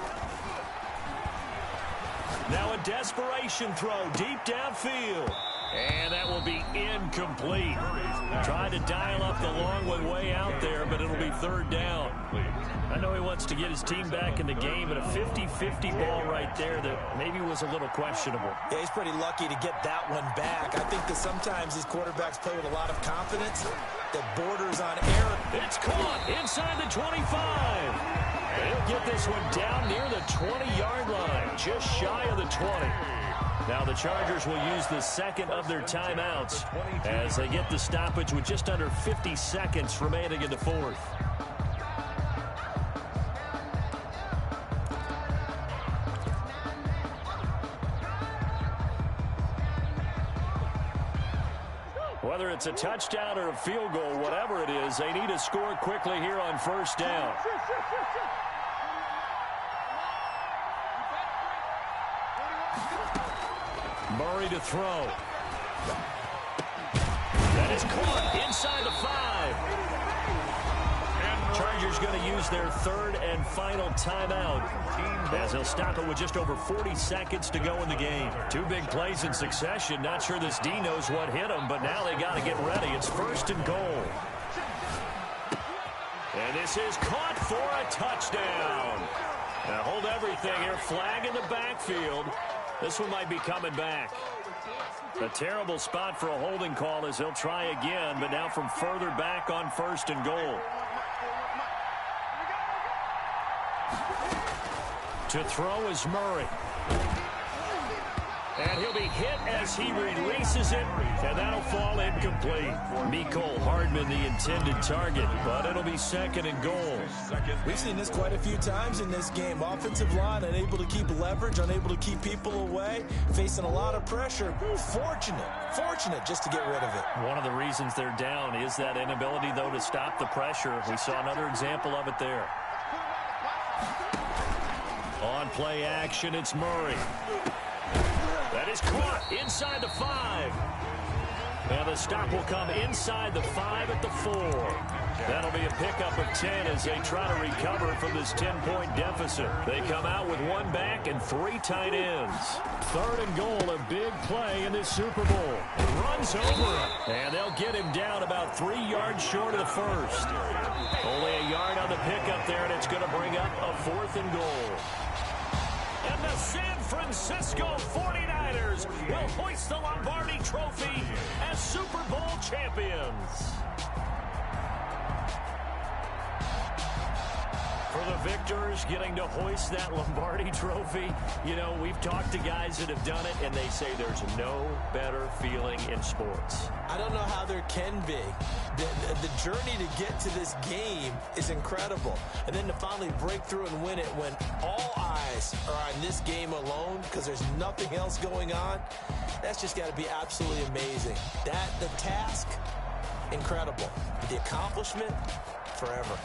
Now a desperation throw deep downfield. And that will be incomplete. Tried to dial up the long one way out there, but it'll be 3rd down. I know he wants to get his team back in the game, but a 50-50 ball right there that maybe was a little questionable. Yeah, he's pretty lucky to get that one back. I think that sometimes these quarterbacks play with a lot of confidence that borders on error. It's caught inside the 25. He'll get this one down near the 20-yard line, just shy of the 20. Now the Chargers will use the 2nd of their timeouts as they get the stoppage with just under 50 seconds remaining in the 4th. Whether it's a touchdown or a field goal, whatever it is, they need to score quickly here on 1st down. Murray to throw. That is caught inside the 5. Chargers going to use their 3rd and final timeout as they'll stop it with just over 40 seconds to go in the game. 2 big plays in succession. Not sure this D knows what hit him, but now they got to get ready. It's 1st and goal. And this is caught for a touchdown. Now hold everything here. Flag in the backfield. This one might be coming back. A terrible spot for a holding call as he'll try again, but now from further back on 1st and goal. To throw is Murray. And he'll be hit as he releases it, and that'll fall incomplete. Mecole Hardman, the intended target, but it'll be 2nd and goal. We've seen this quite a few times in this game. Offensive line unable to keep leverage, unable to keep people away, facing a lot of pressure. Fortunate just to get rid of it. One of the reasons they're down is that inability, though, to stop the pressure. We saw another example of it there. On play action, it's Murray. That is caught inside the 5. And the stop will come inside the 5 at the 4. That'll be a pickup of 10 as they try to recover from this 10-point deficit. They come out with 1 back and 3 tight ends. 3rd and goal, a big play in this Super Bowl. Runs over him. And they'll get him down about 3 yards short of the first. Only a yard on the pickup there, and it's going to bring up a 4th and goal. And the San Francisco 49ers will hoist the Lombardi Trophy as Super Bowl champions. For the victors, getting to hoist that Lombardi Trophy, you know, we've talked to guys that have done it, and they say there's no better feeling in sports. I don't know how there can be. The journey to get to this game is incredible. And then to finally break through and win it when all eyes are on this game alone because there's nothing else going on, that's just got to be absolutely amazing. The task, incredible. The accomplishment, forever.